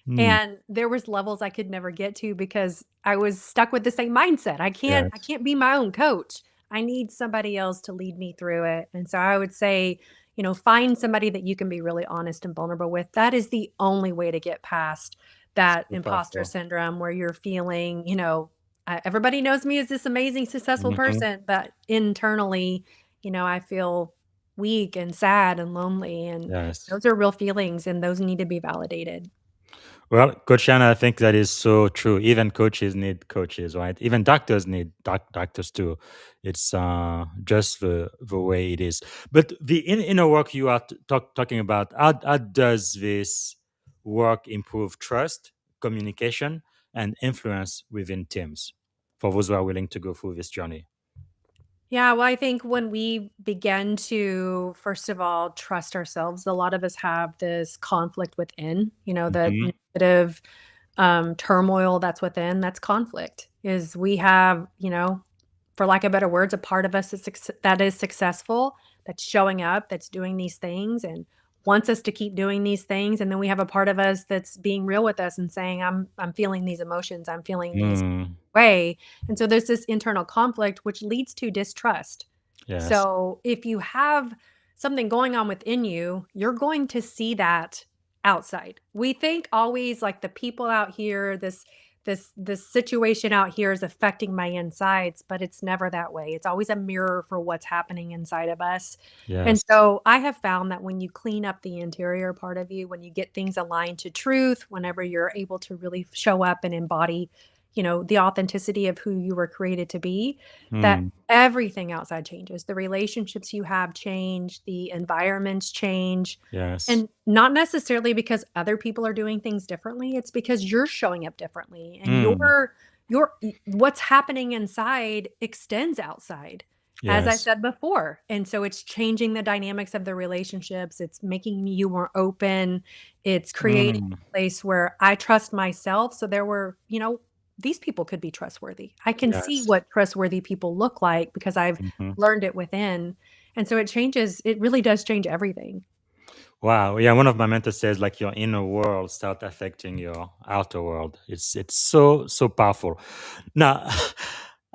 Mm. And there was levels I could never get to because I was stuck with the same mindset. I Yes. can't be my own coach. I need somebody else to lead me through it. And so I would say, find somebody that you can be really honest and vulnerable with. That is the only way to get past that So imposter powerful. syndrome where you're feeling, everybody knows me as this amazing, successful Mm-hmm. person, but internally, I feel weak and sad and lonely. And Yes. those are real feelings, and those need to be validated. Well, Coach Shanna, I think that is so true. Even coaches need coaches, right? Even doctors need doctors too. It's just the way it is. But the inner work you are talking about, how does this work improve trust, communication, and influence within teams for those who are willing to go through this journey? Yeah, well, I think when we begin to, first of all, trust ourselves, a lot of us have this conflict within, the Hmm. negative turmoil that's within, that's conflict. Is we have, for lack of better words, a part of us that is successful, that's showing up, that's doing these things and wants us to keep doing these things. And then we have a part of us that's being real with us and saying, I'm feeling these emotions, I'm feeling these Mm, way. And so there's this internal conflict, which leads to distrust. yes. So if you have something going on within you, you're going to see that outside. We think always like the people out here, this situation out here is affecting my insides, but it's never that way. It's always a mirror for what's happening inside of us. And Yes. so I have found that when you clean up the interior part of you, when you get things aligned to truth, whenever you're able to really show up and embody, the authenticity of who you were created to be, that Mm, everything outside changes. The relationships you have change, the environments change, yes. and not necessarily because other people are doing things differently, it's because you're showing up differently and Mm, what's happening inside extends outside, as I yes. said before. And so it's changing the dynamics of the relationships, it's making you more open, it's creating Mm, a place where I trust myself. So these people could be trustworthy. I can see yes. what trustworthy people look like because I've Mhm. learned it within. And so it really does change everything. Wow. Yeah, one of my mentors says like your inner world start affecting your outer world. It's so powerful. Now,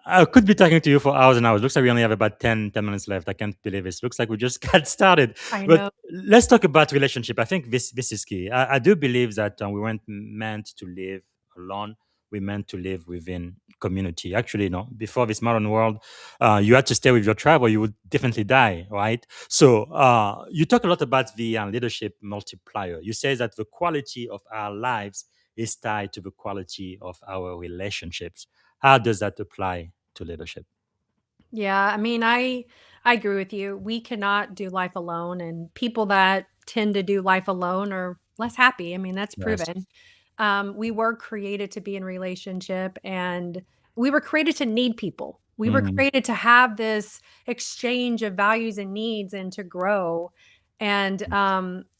I could be talking to you for hours and hours. Looks like we only have about ten minutes left. I can't believe it. Looks like we just got started. I But know. let's talk about relationship. I think this is key. I do believe that we weren't meant to live alone. We meant to live within community. Actually, no. Before this modern world, you had to stay with your tribe, or you would definitely die. Right. So you talk a lot about the leadership multiplier. You say that the quality of our lives is tied to the quality of our relationships. How does that apply to leadership? Yeah, I mean, I agree with you. We cannot do life alone, and people that tend to do life alone are less happy. I mean, that's Yes. proven. We were created to be in relationship, and we were created to need people. We were Mm. created to have this exchange of values and needs and to grow. And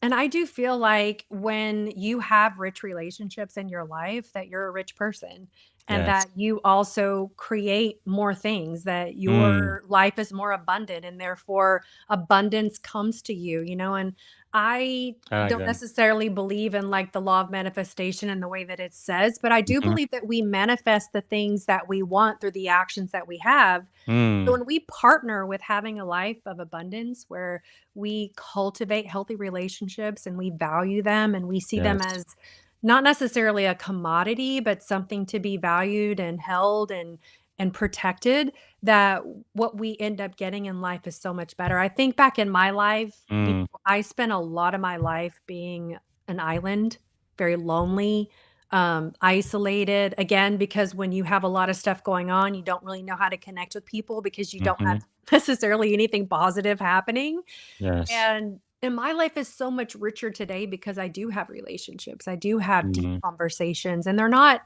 I do feel like when you have rich relationships in your life, that you're a rich person and Yes. that you also create more things, that Mm. your life is more abundant and therefore abundance comes to you, and I I like don't that. necessarily believe in like the law of manifestation in the way that it says, but I do Mhm. believe that we manifest the things that we want through the actions that we have. So Mm. when we partner with having a life of abundance where we cultivate healthy relationships and we value them and we see them Yes. as not necessarily a commodity, but something to be valued and held and protected, that what we end up getting in life is so much better. I think back in my life, Mm. I spent a lot of my life being an island, very lonely, isolated. Again, because when you have a lot of stuff going on, you don't really know how to connect with people because you don't have Mhm. necessarily anything positive happening. Yes. And my life is so much richer today because I do have relationships. I do have deep Mm. conversations, and they're not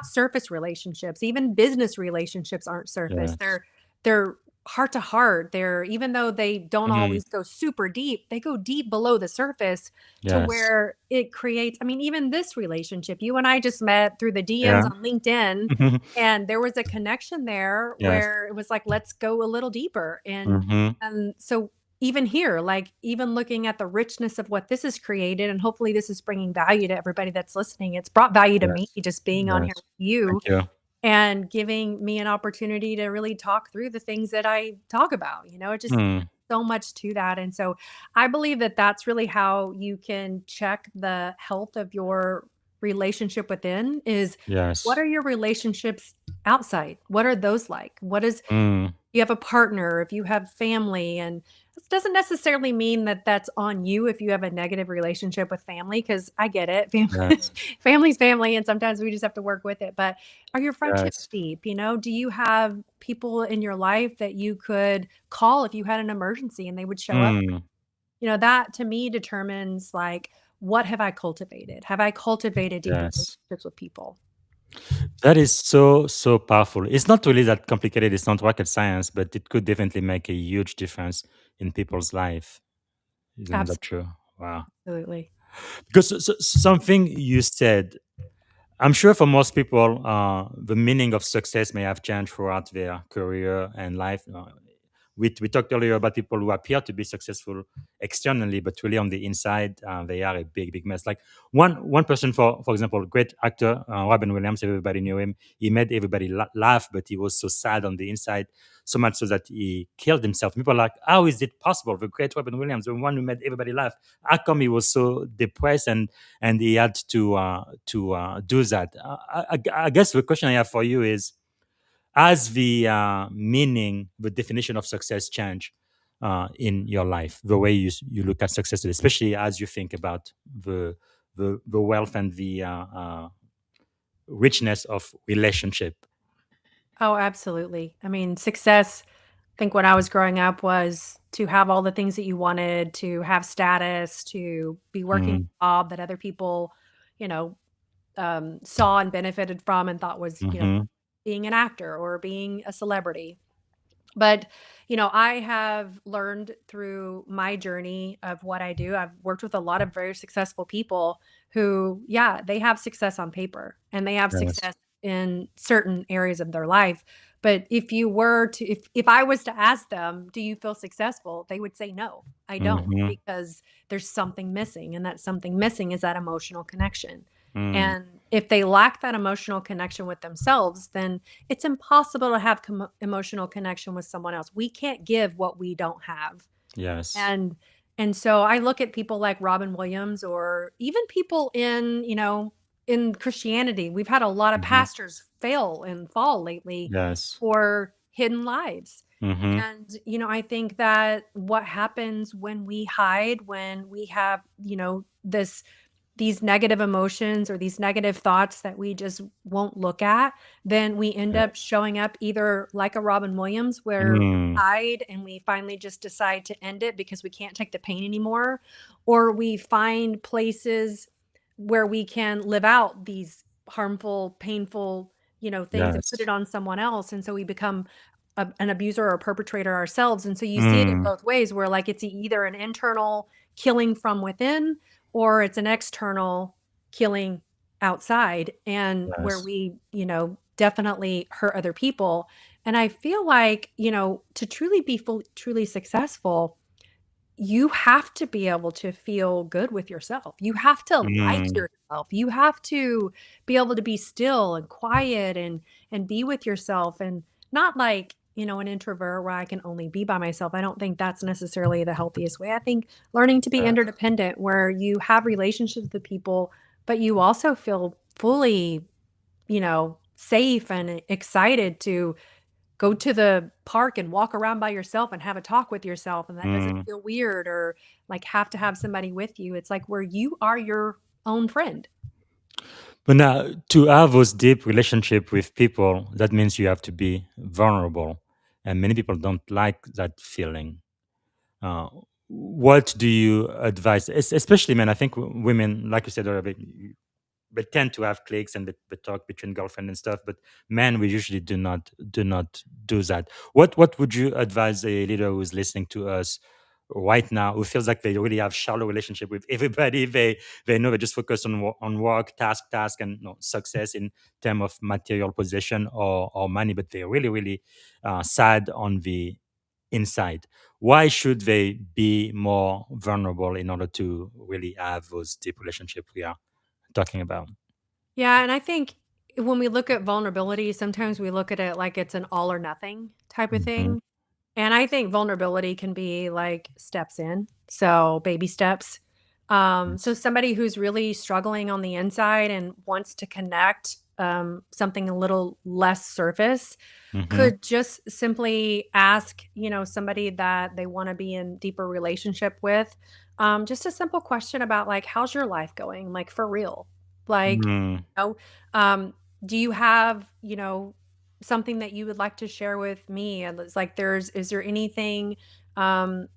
surface relationships. Even business relationships aren't surface. Yes. They're heart to heart. They're, even though they don't Mhm. always go super deep, they go deep below the surface to Yes. where it creates, I mean, even this relationship, you and I just met through the DMs Yeah. on LinkedIn, Mhm. and there was a connection there Yes. where it was like, let's go a little deeper. Mhm. And so even here, like even looking at the richness of what this has created, and hopefully this is bringing value to everybody that's listening. It's brought value to me Yes. just being on here Yes. with you Thank you. and giving me an opportunity to really talk through the things that I talk about. It just Mm. so much to that. And so I believe that that's really how you can check the health of your relationship within is, what Yes. are your relationships outside? What are those like? What is Mm. you have a partner, if you have family, and this doesn't necessarily mean that that's on you if you have a negative relationship with family, because I get it. Yes. Family's family, and sometimes we just have to work with it. But are your friendships Yes. deep? Do you have people in your life that you could call if you had an emergency and they would show up? Mm. That to me determines like, what have I cultivated? Have I cultivated deep Yes. relationships with people? That is so, so powerful. It's not really that complicated. It's not rocket science, but it could definitely make a huge difference in people's life. Isn't that true? Wow. Absolutely. Because something you said, I'm sure for most people, the meaning of success may have changed throughout their career and life. We talked earlier about people who appear to be successful externally, but really on the inside, they are a big, big mess. Like one person, for example, great actor Robin Williams. Everybody knew him. He made everybody laugh, but he was so sad on the inside, so much so that he killed himself. People are like, how is it possible? The great Robin Williams, the one who made everybody laugh, how come he was so depressed and he had to do that? I guess the question I have for you is, as the meaning, the definition of success change in your life, the way you look at success today, especially as you think about the wealth and the richness of relationship. Oh, absolutely. I mean, success, I think when I was growing up, was to have all the things that you wanted, to have status, to be working Mm. a job that other people, you know, saw and benefited from and thought was, Mm-hmm. being an actor or being a celebrity. But, I have learned through my journey of what I do. I've worked with a lot of very successful people who, yeah, they have success on paper and they have Yes. success in certain areas of their life. But if I was to ask them, do you feel successful? They would say, no, I don't, Mm-hmm. because there's something missing. And that something missing is that emotional connection. Mm. And if they lack that emotional connection with themselves, then it's impossible to have emotional connection with someone else. We can't give what we don't have. Yes. And so I look at people like Robin Williams, or even people in Christianity. We've had a lot of Mm-hmm. pastors fail and fall lately Yes. for hidden lives. Mm-hmm. And I think that what happens when we hide, when we have, this these negative emotions or these negative thoughts that we just won't look at, then we end up Yes. showing up either like a Robin Williams where we Mm, hide and we finally just decide to end it because we can't take the pain anymore, or we find places where we can live out these harmful, painful, things and put yes. it on someone else. And so we become an abuser or a perpetrator ourselves. And so you see it in Mm, both ways where like it's either an internal killing from within or it's an external killing outside and where yes. we, definitely hurt other people. And I feel like, to truly be truly successful, you have to be able to feel good with yourself. You have to like Mm, yourself. You have to be able to be still and quiet and be with yourself and not like, an introvert where I can only be by myself. I don't think that's necessarily the healthiest way. I think learning to be yeah. interdependent where you have relationships with people, but you also feel fully, safe and excited to go to the park and walk around by yourself and have a talk with yourself, and that doesn't Mm. feel weird or, like, have to have somebody with you. It's like where you are your own friend. But now, to have those deep relationship with people, that means you have to be vulnerable, and many people don't like that feeling. Uh, what do you advise, especially men? I think women, like you said earlier, they tend to have cliques and they talk between girlfriend and stuff. But men, we usually do not do that. What would you advise a leader who's listening to us right now, who feels like they really have shallow relationship with everybody? They know they just focus on on work, task, and success in terms of material possession or money, but they're really sad on the inside. Why should they be more vulnerable in order to really have those deep relationships we are talking about? Yeah, and I think when we look at vulnerability, sometimes we look at it like it's an all or nothing type of Mhm. thing. And I think vulnerability can be like steps in, so baby steps. So Yes. somebody who's really struggling on the inside and wants to connect, something a little less surface, Mhm. could just simply ask, somebody that they want to be in deeper relationship with, just a simple question about like, how's your life going? Like for real, like, Mm. know, um, do you have, something that you would like to share with me? And it's like, is there anything, um,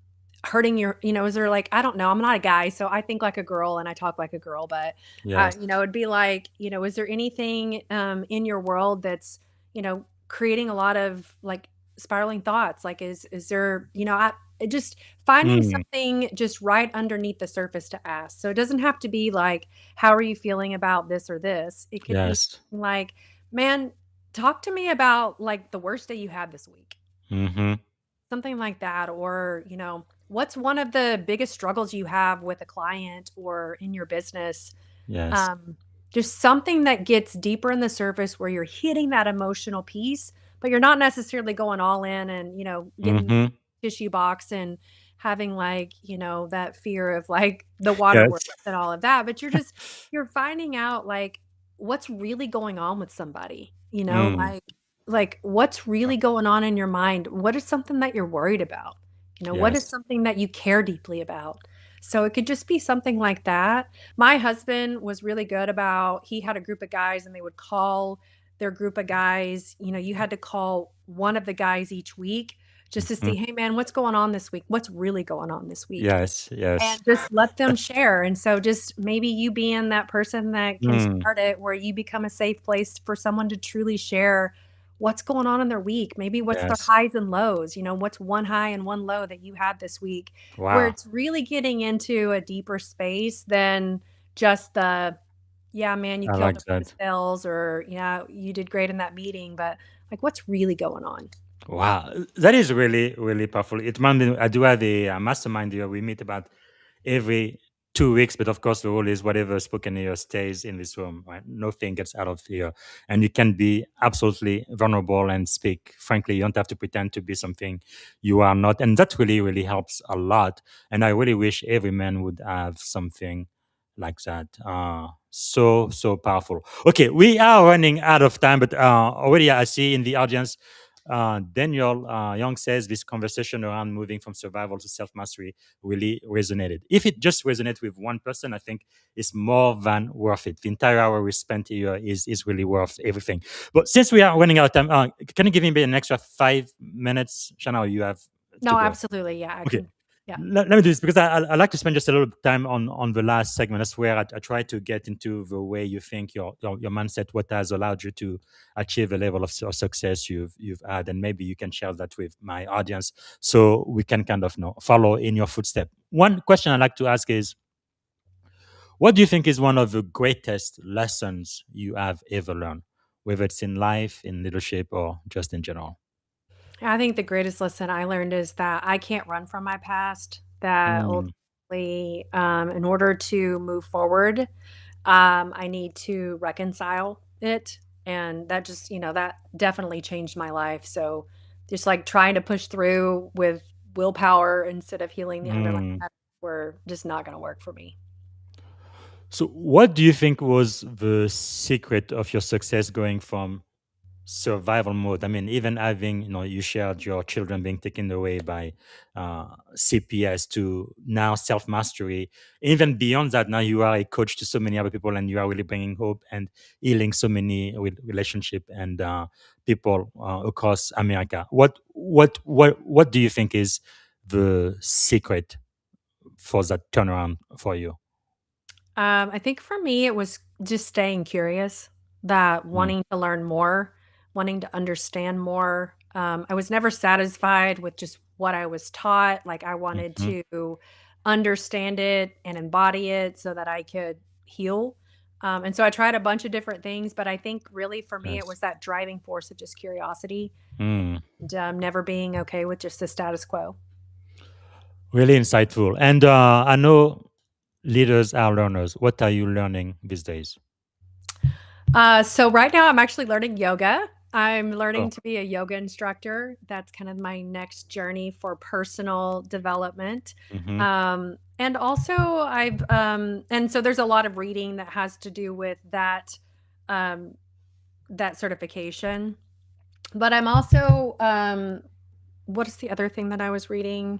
hurting your, is there like, I don't know, I'm not a guy, so I think like a girl and I talk like a girl, but, Yes. it'd be like, is there anything, in your world that's, creating a lot of like spiraling thoughts? Like, is there, just finding Mm. something just right underneath the surface to ask. So it doesn't have to be like, how are you feeling about this or this? It could be Yes. like, man, talk to me about like the worst day you had this week. Mhm. Something like that. Or, what's one of the biggest struggles you have with a client or in your business? Yes. Um, just something that gets deeper in the surface where you're hitting that emotional piece, but you're not necessarily going all in and, getting Mhm. tissue box and having like, that fear of like the waterworks Yes. and all of that. But you're finding out like what's really going on with somebody, Mm. like what's really going on in your mind. What is something that you're worried about? What is Yes. something that you care deeply about? So it could just be something like that. My husband was really good about he had a group of guys and they would call their group of guys, you had to call one of the guys each week just to Mhm. see, "Hey, man, what's going on this week? What's really going on this week?" Yes. Yes. And just let them share, and so just maybe you being that person that can Mm. start it where you become a safe place for someone to truly share what's going on in their week, maybe what's their Yes. highs and lows, what's one high and one low that you had this week, where Wow. it's really getting into a deeper space than just the, "Yeah, man, you I killed like it with the that. sales," or, "Yeah, you did great in that meeting," but, like, what's really going on? Wow, that is really powerful. It reminds me, I do have a mastermind here. We meet about every 2 weeks, but of course, the rule is whatever spoken here stays in this room. Right? Nothing gets out of here, and you can be absolutely vulnerable and speak frankly. You don't have to pretend to be something you are not, and that really helps a lot. And I really wish every man would have something like that. So powerful. Okay, we are running out of time, but already I see in the audience Daniel Young says this conversation around moving from survival to self mastery really resonated. If it just resonates with one person, I think it's more than worth it. The entire hour we spent here is really worth everything. But since we are running out of time, can you give me an extra 5 minutes, Shanna, or you have to No, go? absolutely. Yeah, I Okay. can. Yeah. Let me do this because I like to spend just a little time on the last segment. That's where I try to get into the way you think your mindset, what has allowed you to achieve a level of success you've had, and maybe you can share that with my audience so we can kind of follow in your footstep. One question I like to ask is, what do you think is one of the greatest lessons you have ever learned, whether it's in life, in leadership, or just in general? I think the greatest lesson I learned is that I can't run from my past, that Mm, ultimately, in order to move forward, I need to reconcile it. And that just, that definitely changed my life. So just like trying to push through with willpower instead of healing the underlying mm. patterns were just not going to work for me. So, what do you think was the secret of your success going from survival mode? I mean, even having, you shared your children being taken away by CPS to now self mastery. Even beyond that, now you are a coach to so many other people, and you are really bringing hope and healing so many relationship and people across America. What do you think is the secret for that turnaround for you? I think for me, it was just staying curious, that Mm, wanting to learn more, wanting to understand more. I was never satisfied with just what I was taught. Like, I wanted mhm. to understand it and embody it so that I could heal. And so I tried a bunch of different things, but I think really for me, it Yes. was that driving force of just curiosity Mm. and never being okay with just the status quo. Really insightful. And I know leaders are learners. What are you learning these days? So right now I'm actually learning yoga. I'm Oh. learning to be a yoga instructor. That's kind of my next journey for personal development. Hmm. And also and so there's a lot of reading that has to do with um, that certification. But I'm also what is the other thing that I was reading?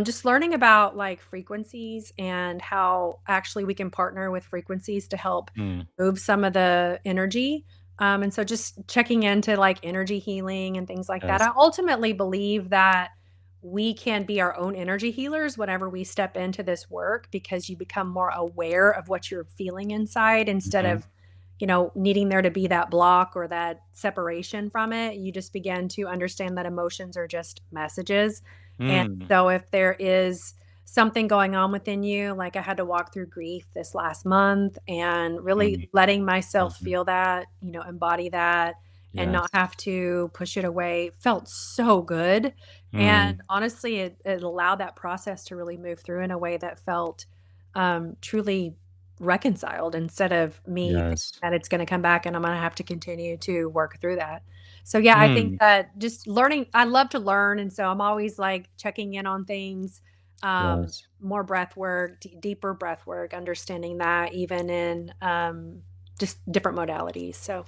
Just learning about like frequencies and how actually we can partner with frequencies to help Mm. move some of the energy. And so just checking into like energy healing and things like that. Yes. I ultimately believe that we can be our own energy healers whenever we step into this work because you become more aware of what you're feeling inside instead Hmm. of needing there to be that block or that separation from it. You just begin to understand that emotions are just messages. And Mm. so if there is something going on within you, like I had to walk through grief this last month and really Mm. letting myself Mhm. feel that, embody that and not Yes. have to push it away felt so good. Mm. And honestly, it allowed that process to really move through in a way that felt truly reconciled instead of me thinking Yes. that it's gonna come back and I'm gonna have to continue to work through that. So, yeah, I think Mm. that just learning I love to learn, and so I'm always, like, checking in on things, Yes. more breath work, deeper breath work, understanding that even in, just different modalities, so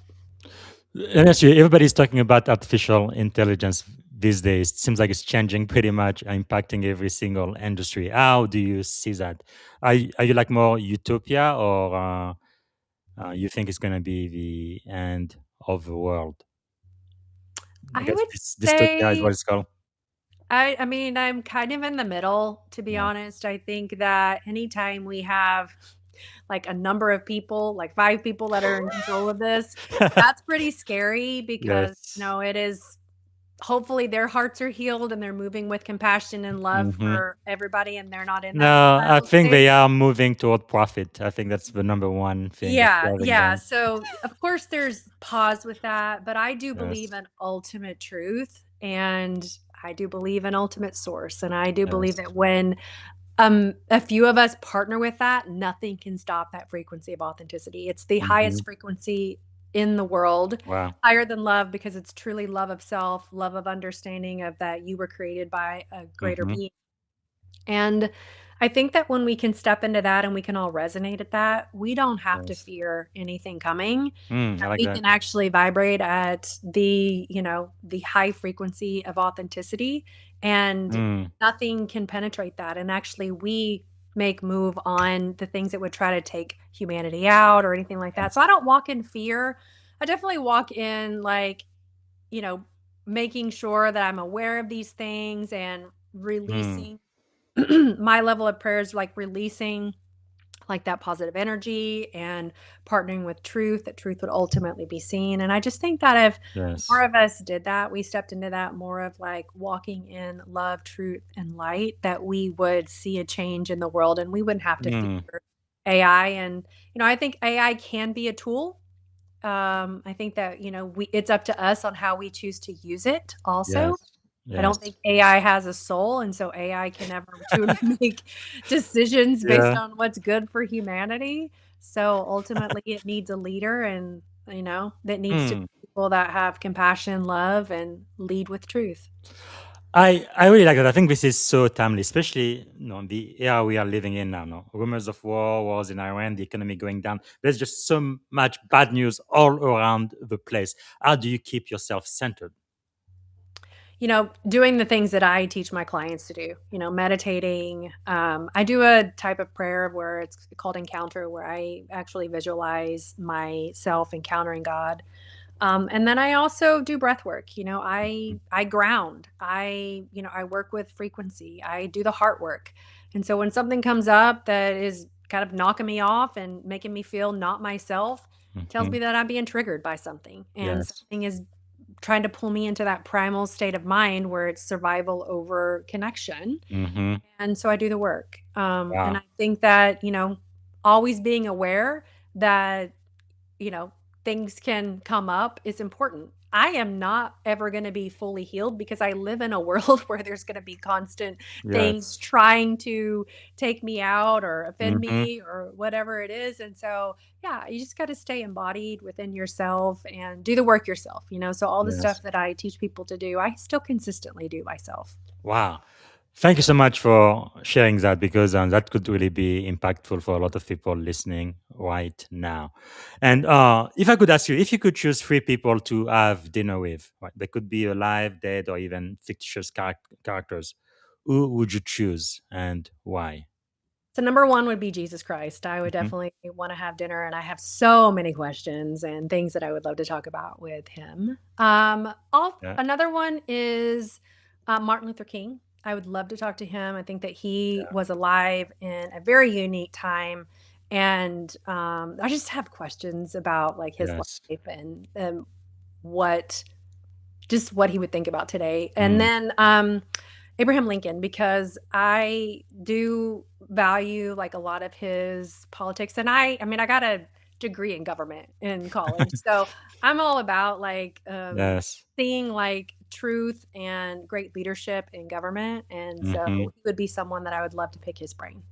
And actually, everybody's talking about artificial intelligence these days. It seems like it's changing pretty much, impacting every single industry. How do you see that? Are you like more utopia, or you think it's going to be the end of the world? I I guess would this dystopia is say what it's called. I mean, I'm kind of in the middle, to be Yeah. honest. I think that anytime we have like a number of people, like 5 people that are in control of this, that's pretty scary because, Yes. it is hopefully their hearts are healed and they're moving with compassion and love Hmm. for everybody and they're not in that No, I societal think they space. are moving toward profit. I think that's the number one thing that's Yeah, driving yeah. them. So, of course, there's pause with that, but I do believe Yes. in ultimate truth and I do believe in ultimate source. And I do believe Yes. that when a few of us partner with that, nothing can stop that frequency of authenticity. It's the Hmm. highest frequency in the world, Wow. higher than love because it's truly love of self, love of understanding of that you were created by a greater Hmm. being. And I think that when we can step into that and we can all resonate at that, we don't have to Yes. fear anything coming. I like We that. can actually vibrate at the high frequency of authenticity, and Mm, nothing can penetrate that. And actually, we make move on the things that would try to take humanity out or anything like that. So I don't walk in fear. I definitely walk in like, you know, making sure that I'm aware of these things and mm, releasing my level of prayer is like releasing like that positive energy and partnering with truth, that truth would ultimately be seen. And I just think that if more yes. of us did that, we stepped into that more of like walking in love, truth, and light, that we would see a change in the world and we wouldn't have to fear Mm, AI. And, I think AI can be a tool. I think that, it's up to us on how we choose to use it also. yes. I don't Yes. think AI has a soul, and so AI can never truly make decisions based Yeah. on what's good for humanity. So ultimately, it needs a leader, and that needs to be Mm. people that have compassion, love, and lead with truth. I really like that. I think this is so timely, especially the era we are living in now. No? Rumors of war, wars in Iran, the economy going down. There's just so much bad news all around the place. How do you keep yourself centered? Doing the things that I teach my clients to do, meditating. I do a type of prayer where it's called encounter, where I actually visualize myself encountering God. And then I also do breath work. I ground. I work with frequency. I do the heart work. And so when something comes up that is kind of knocking me off and making me feel not myself, tells Hmm. me that I'm being triggered by something, and Yes. something is trying to pull me into that primal state of mind where it's survival over connection. Hmm. And so I do the work. And Wow. I think that, always being aware that you know, things can come up is important. I am not ever going to be fully healed because I live in a world where there's going to be constant things Yes. trying to take me out or offend Hmm. me or whatever it is. And so, yeah, you just got to stay embodied within yourself and do the work yourself. So all the Yes. stuff that I teach people to do, I still consistently do myself. Wow. Thank you so much for sharing that because that could really be impactful for a lot of people listening right now. And if I could ask you, if you could choose three people to have dinner with, right, they could be alive, dead, or even fictitious characters, who would you choose and why? So number 1 would be Jesus Christ. I would Hmm. definitely wanna have dinner, and I have so many questions and things that I would love to talk about with him. Al Yeah. Another one is, Martin Luther King. I would love to talk to him. I think that he was alive in a very unique time, and, I just have questions about, like, his Yes. life and, what just what he would think about today. And Mm. then, Abraham Lincoln, because I do value, like, a lot of his politics, and I mean, I got a degree in government in college, so I'm all about, like, Yes. seeing, like, truth and great leadership in government, and so Hmm. he would be someone that I would love to pick his brain.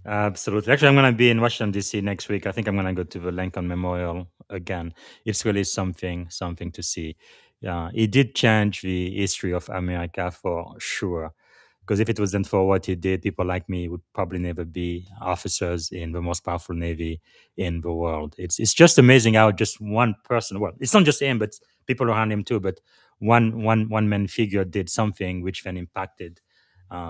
Absolutely. Actually, I'm going to be in Washington D.C. next week. I think I'm going to go to the Lincoln Memorial again. It's really something to see. Yeah, it did change the history of America for sure. Because if it wasn't for what he did, people like me would probably never be officers in the most powerful navy in the world. It's just amazing how just one person, well, it's not just him, but people around him too, but one man figure did something which then impacted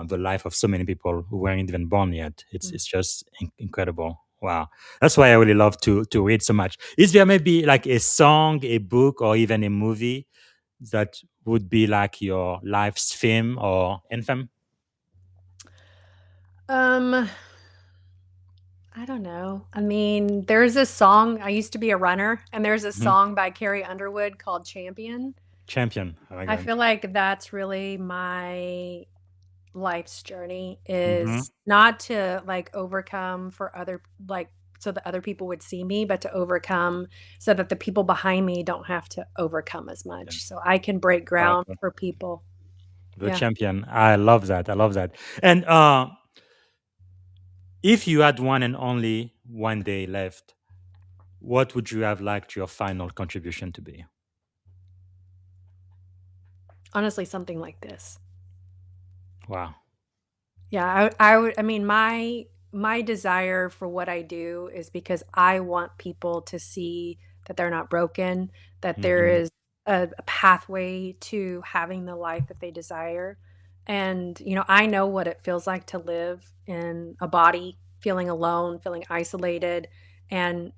the life of so many people who weren't even born yet. It's just incredible. Wow, that's why I really love to read so much. Is there maybe like a song, a book, or even a movie that would be like your life's theme or anthem? Um, I don't know. I mean, there's a song I used to be a runner, and there's a Mhm. song by Carrie Underwood called "Champion." Champion. I like I that. feel like that's really my life's journey, Hmm. is not to, like, overcome for so that other people would see me, but to overcome so that the people behind me don't have to overcome as much, Yes. so I can break ground Powerful. for people. The Yeah. champion. I love that. I love that. And if you had one and only one day left, what would you have liked your final contribution to be? Honestly, something like this. Wow. Yeah, I mean, my desire for what I do is because I want people to see that they're not broken, that there Hmm. is a pathway to having the life that they desire. And, I know what it feels like to live in a body, feeling alone, feeling isolated, and,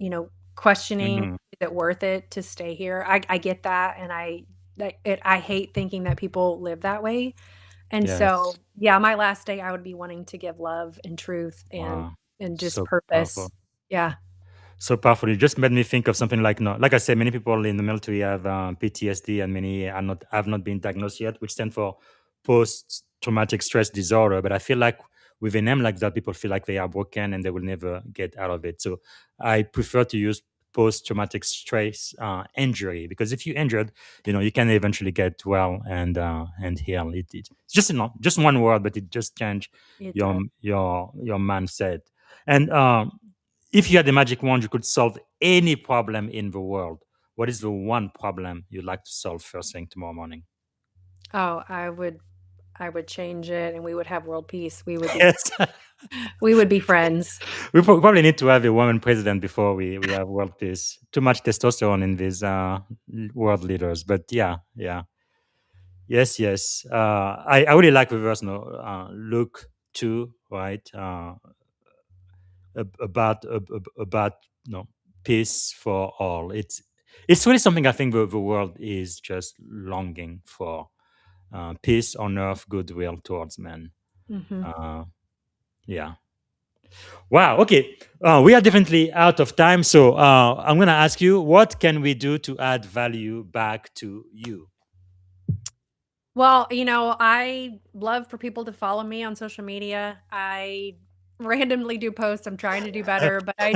questioning, Hmm. is it worth it to stay here? I get that, and I hate thinking that people live that way. And so, Yes. yeah, my last day, I would be wanting to give love and truth Wow. and just So purpose. powerful. Yeah, So powerful. It just made me think of something like, no, like I said, many people in the military have PTSD, and many are not have not been diagnosed yet, which stand for post traumatic stress disorder. But I feel like with a name like that, people feel like they are broken and they will never get out of it. So I prefer to use post traumatic stress injury, because if you're injured, you can eventually get well and heal. It's just just one word, but it just change it your does. your mindset. And if you had a magic wand, you could solve any problem in the world. What is the one problem you'd like to solve first thing tomorrow morning? Oh, I would change it and we would have world peace. We would be Yes. we would be friends. We probably need to have a woman president before we have world peace. Too much testosterone in these world leaders. But yeah, yeah. Yes, yes. I really like reverse no, Luke 2, right? About peace for all. It's really something I think the world is just longing for. Peace on earth, goodwill towards men. Mhm. Uh, yeah. Wow. Okay. We are definitely out of time. So I'm going to ask you, what can we do to add value back to you? Well, I love for people to follow me on social media. I randomly do posts. I'm trying to do better, but I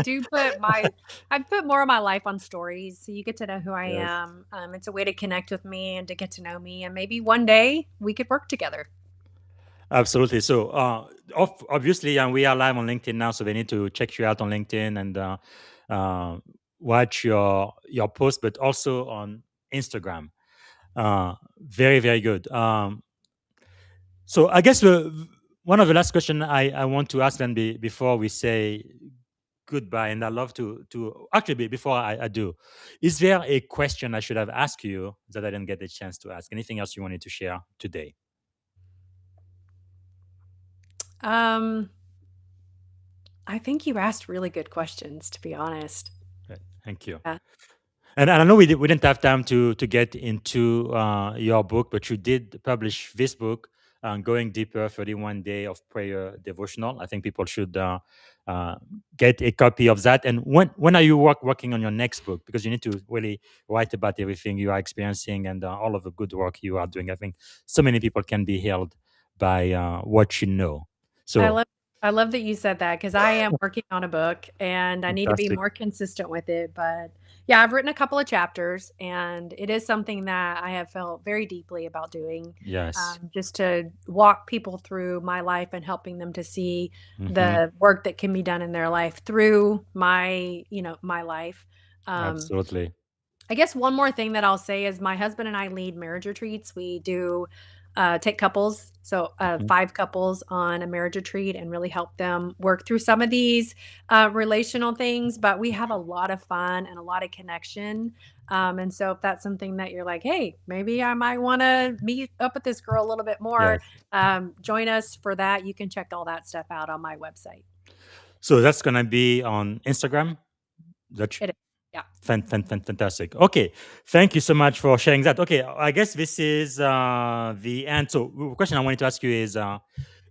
put more of my life on stories, so you get to know who I Yes. am. It's a way to connect with me and to get to know me, and maybe one day we could work together. Absolutely. So, obviously, we are live on LinkedIn now, so they need to check you out on LinkedIn and uh, watch your post, but also on Instagram. Very, very good. So, I guess one of the last question I want to ask then before we say goodbye, and I love to actually before I do, is there a question I should have asked you that I didn't get the chance to ask? Anything else you wanted to share today? Um, I think you asked really good questions, to be honest. Right. Thank you. Yeah. And I know we didn't have time to get into your book, but you did publish this book, Going Deeper 31 Day of Prayer Devotional. I think people should uh, get a copy of that. And when are you working on your next book? Because you need to really write about everything you are experiencing and all of the good work you are doing. I think so many people can be healed by what you know. I So love I love that you said that because I am working on a book and I need to be fantastic. more consistent with it. But yeah, I've written a couple of chapters and it is something that I have felt very deeply about doing, Yes. just to walk people through my life and helping them to see Hmm. the work that can be done in their life through my life. Um, Absolutely. I guess one more thing that I'll say is my husband and I lead marriage retreats. We do take couples, so Mhm. 5 couples on a marriage retreat and really help them work through some of these relational things. But we have a lot of fun and a lot of connection. And so if that's something that you're like, hey, maybe I might want to meet up with this girl a little bit more, Yes. join us for that. You can check all that stuff out on my website. So that's gonna be on Instagram. That's It is. Yeah. fantastic. Okay, thank you so much for sharing that. Okay, I guess this is the end. So, the question I wanted to ask you is,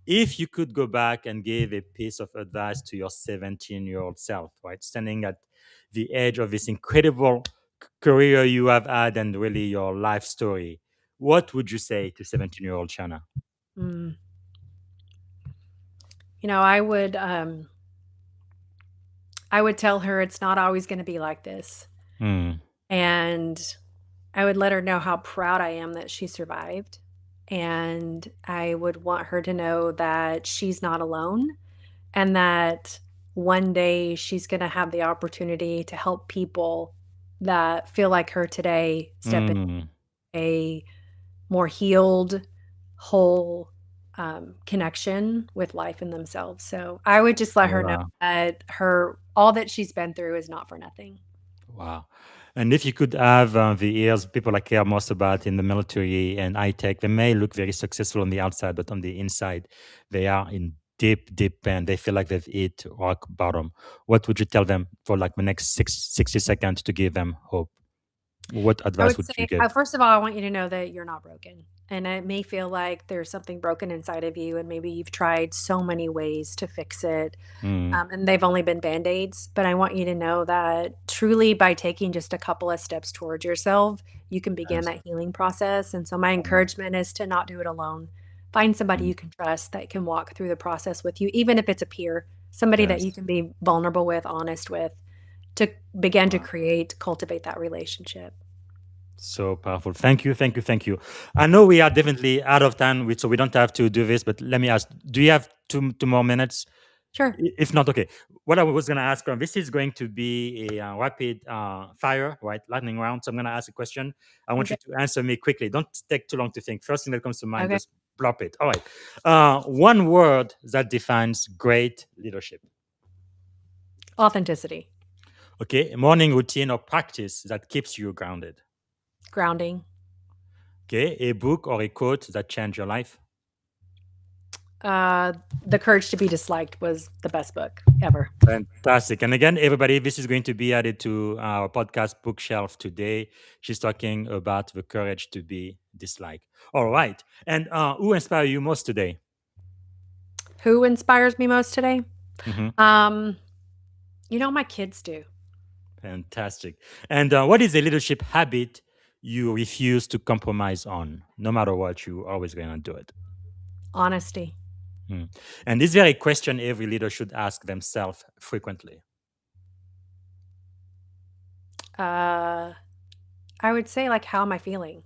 if you could go back and give a piece of advice to your 17-year-old self, right, standing at the edge of this incredible career you have had and really your life story, what would you say to 17-year-old Shanna? Mm. I would tell her it's not always going to be like this. Hmm. And I would let her know how proud I am that she survived. And I would want her to know that she's not alone and that one day she's going to have the opportunity to help people that feel like her today step in Hmm. a more healed, whole, connection with life and themselves. So I would just let her know Wow. that all that she's been through is not for nothing. Wow. And if you could have the ears people I care most about in the military and high tech, they may look very successful on the outside, but on the inside, they are in deep, deep pain. They feel like they've hit rock bottom. What would you tell them for like the next 60 seconds to give them hope? What I advice would would you say, give? first of all, I want you to know that you're not broken. And it may feel like there's something broken inside of you, and maybe you've tried so many ways to fix it, Mm, and they've only been band aids. But I want you to know that truly, by taking just a couple of steps towards yourself, you can begin yes. that healing process. And so, my encouragement is to not do it alone. Find somebody Mm, you can trust that can walk through the process with you, even if it's a peer, somebody that you yes. can be vulnerable with, honest with, to begin to Wow. cultivate that relationship. So powerful. Thank you. Thank you. Thank you. I know we are definitely out of time, so we don't have to do this, but let me ask, do you have two more minutes? Sure. If not, okay. What I was going to ask, this is going to be a rapid fire, right? Lightning round. So I'm going to ask a question. I want you Okay. to answer me quickly. Don't take too long to think. First thing that comes to mind, Okay. just plop it. All right. One word that defines great leadership. Authenticity, Okay. A morning routine or practice that keeps you grounded. grounding, Okay. A book or a quote that changed your life. uh, The Courage to Be Disliked was the best book ever. Fantastic. And again, everybody, this is going to be added to our podcast bookshelf today. She's talking about the courage to be disliked. All right. And who inspired you most today? Who inspires me most today? Hmm. Um, my kids do. Fantastic. And what is a leadership habit you refuse to compromise on? No matter what, you always going to do it. Honesty. Hmm. And is there a question every leader should ask themselves frequently? Uh, I would say, like, how am I feeling?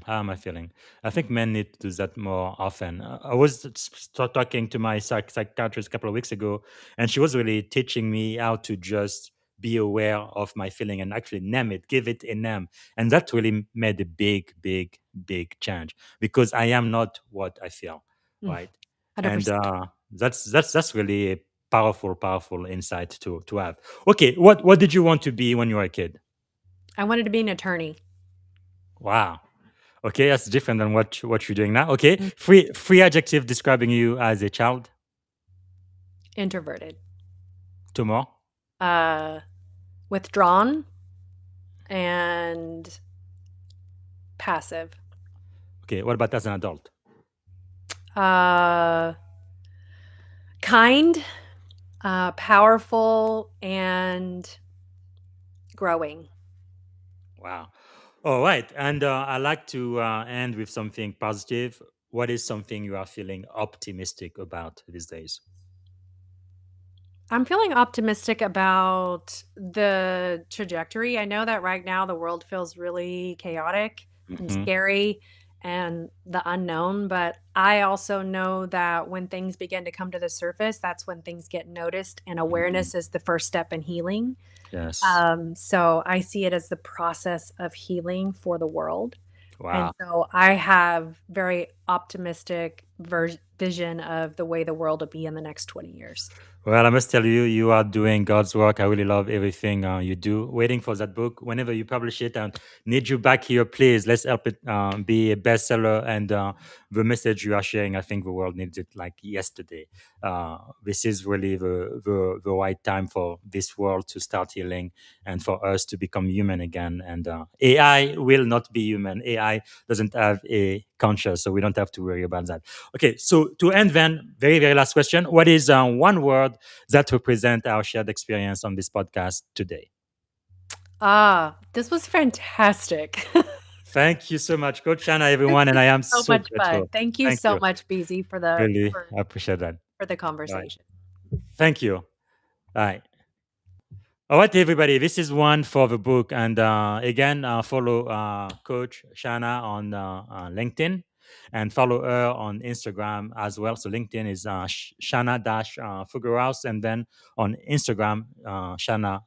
How am I feeling? I think men need to do that more often. I was talking to my psychiatrist a couple of weeks ago, and she was really teaching me how to just be aware of my feeling and actually name it, give it a name. And that really made a big, big, big change because I am not what I feel, Mm, right? And 100%. that's really a powerful, powerful insight to have. Okay, what did you want to be when you were a kid? I wanted to be an attorney. Wow. Okay, that's different than what you're doing now. Okay, Mm, three adjective describing you as a child. Introverted. Two more. Uh, Withdrawn and passive. Okay, what about as an adult? Uh, Kind, powerful, and growing. Wow. All right, and I like to end with something positive. What is something you are feeling optimistic about these days? I'm feeling optimistic about the trajectory. I know that right now the world feels really chaotic and Hmm. scary and the unknown, but I also know that when things begin to come to the surface, that's when things get noticed, and Hmm. awareness is the first step in healing. Yes. So I see it as the process of healing for the world. And Wow. so I have very optimistic vision of the way the world will be in the next 20 years. Well, I must tell you, you are doing God's work. I really love everything you do. Waiting for that book. Whenever you publish it, and need you back here, please. Let's help it be a bestseller. And the message you are sharing, I think the world needs it like yesterday. This is really the right time for this world to start healing and for us to become human again. And AI will not be human. AI doesn't have a conscience, so we don't have to worry about that. Okay, so to end then, very, very last question. What is one word that represent our shared experience on this podcast today? This was fantastic. Thank you so much, Coach Shanna, everyone, and I am So so much fun. grateful. Thank you Thank so you. much, BZ, Really, I appreciate that. for the All right. conversation. Thank you. All right. All right, everybody. This is one for the book, and again, follow Coach Shanna on LinkedIn, and follow her on Instagram as well. So LinkedIn is Shanna dash Fougerousse, and then on Instagram Shanna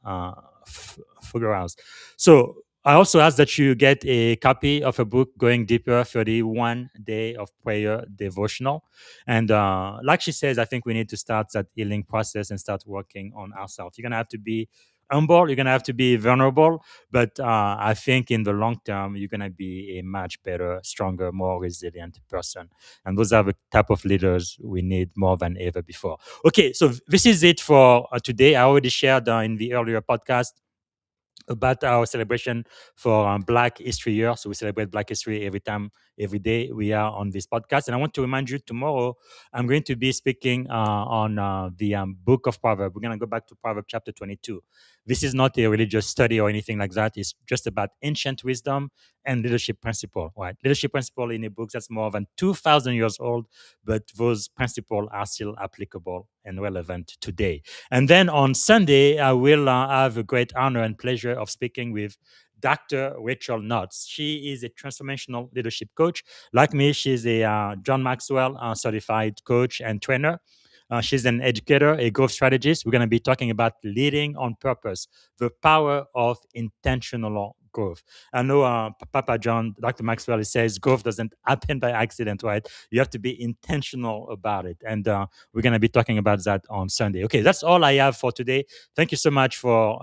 Fougerousse. So I also ask that you get a copy of a book, Going Deeper, 31 Day of Prayer Devotional. And like she says, I think we need to start that healing process and start working on ourselves. You're going to have to be humble. You're going to have to be vulnerable. But I think in the long term, you're going to be a much better, stronger, more resilient person. And those are the type of leaders we need more than ever before. Okay, so this is it for today. I already shared in the earlier podcast about our celebration for Black History Year. So we celebrate Black History every day we are on this podcast. And I want to remind you tomorrow, I'm going to be speaking on the book of Proverbs. We're going to go back to Proverbs chapter 22. This is not a religious study or anything like that. It's just about ancient wisdom and leadership principle, right? Leadership principle in a book that's more than 2,000 years old, but those principles are still applicable and relevant today. And then on Sunday, I will have a great honor and pleasure of speaking with Dr. Rachel Knotts. She is a transformational leadership coach. Like me, she's a John Maxwell certified coach and trainer. She's an educator, a growth strategist. We're going to be talking about leading on purpose, the power of intentional growth. I know Papa John, Dr. Maxwell, he says growth doesn't happen by accident, right? You have to be intentional about it. And we're going to be talking about that on Sunday. Okay, that's all I have for today. Thank you so much for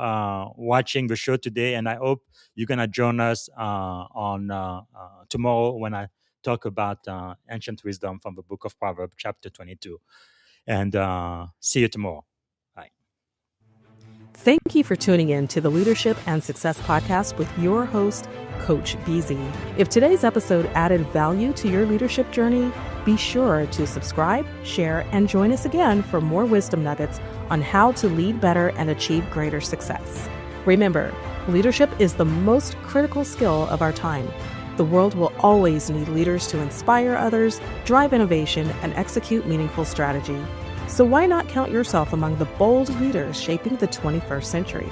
watching the show today. And I hope you're going to join us on tomorrow when I talk about ancient wisdom from the book of Proverbs, chapter 22. And see you tomorrow. Bye. Thank you for tuning in to the Leadership and Success Podcast with your host, Coach BZ. If today's episode added value to your leadership journey, be sure to subscribe, share, and join us again for more wisdom nuggets on how to lead better and achieve greater success. Remember, leadership is the most critical skill of our time. The world will always need leaders to inspire others, drive innovation, and execute meaningful strategy. So why not count yourself among the bold leaders shaping the 21st century?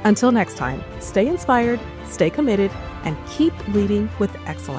Until next time, stay inspired, stay committed, and keep leading with excellence.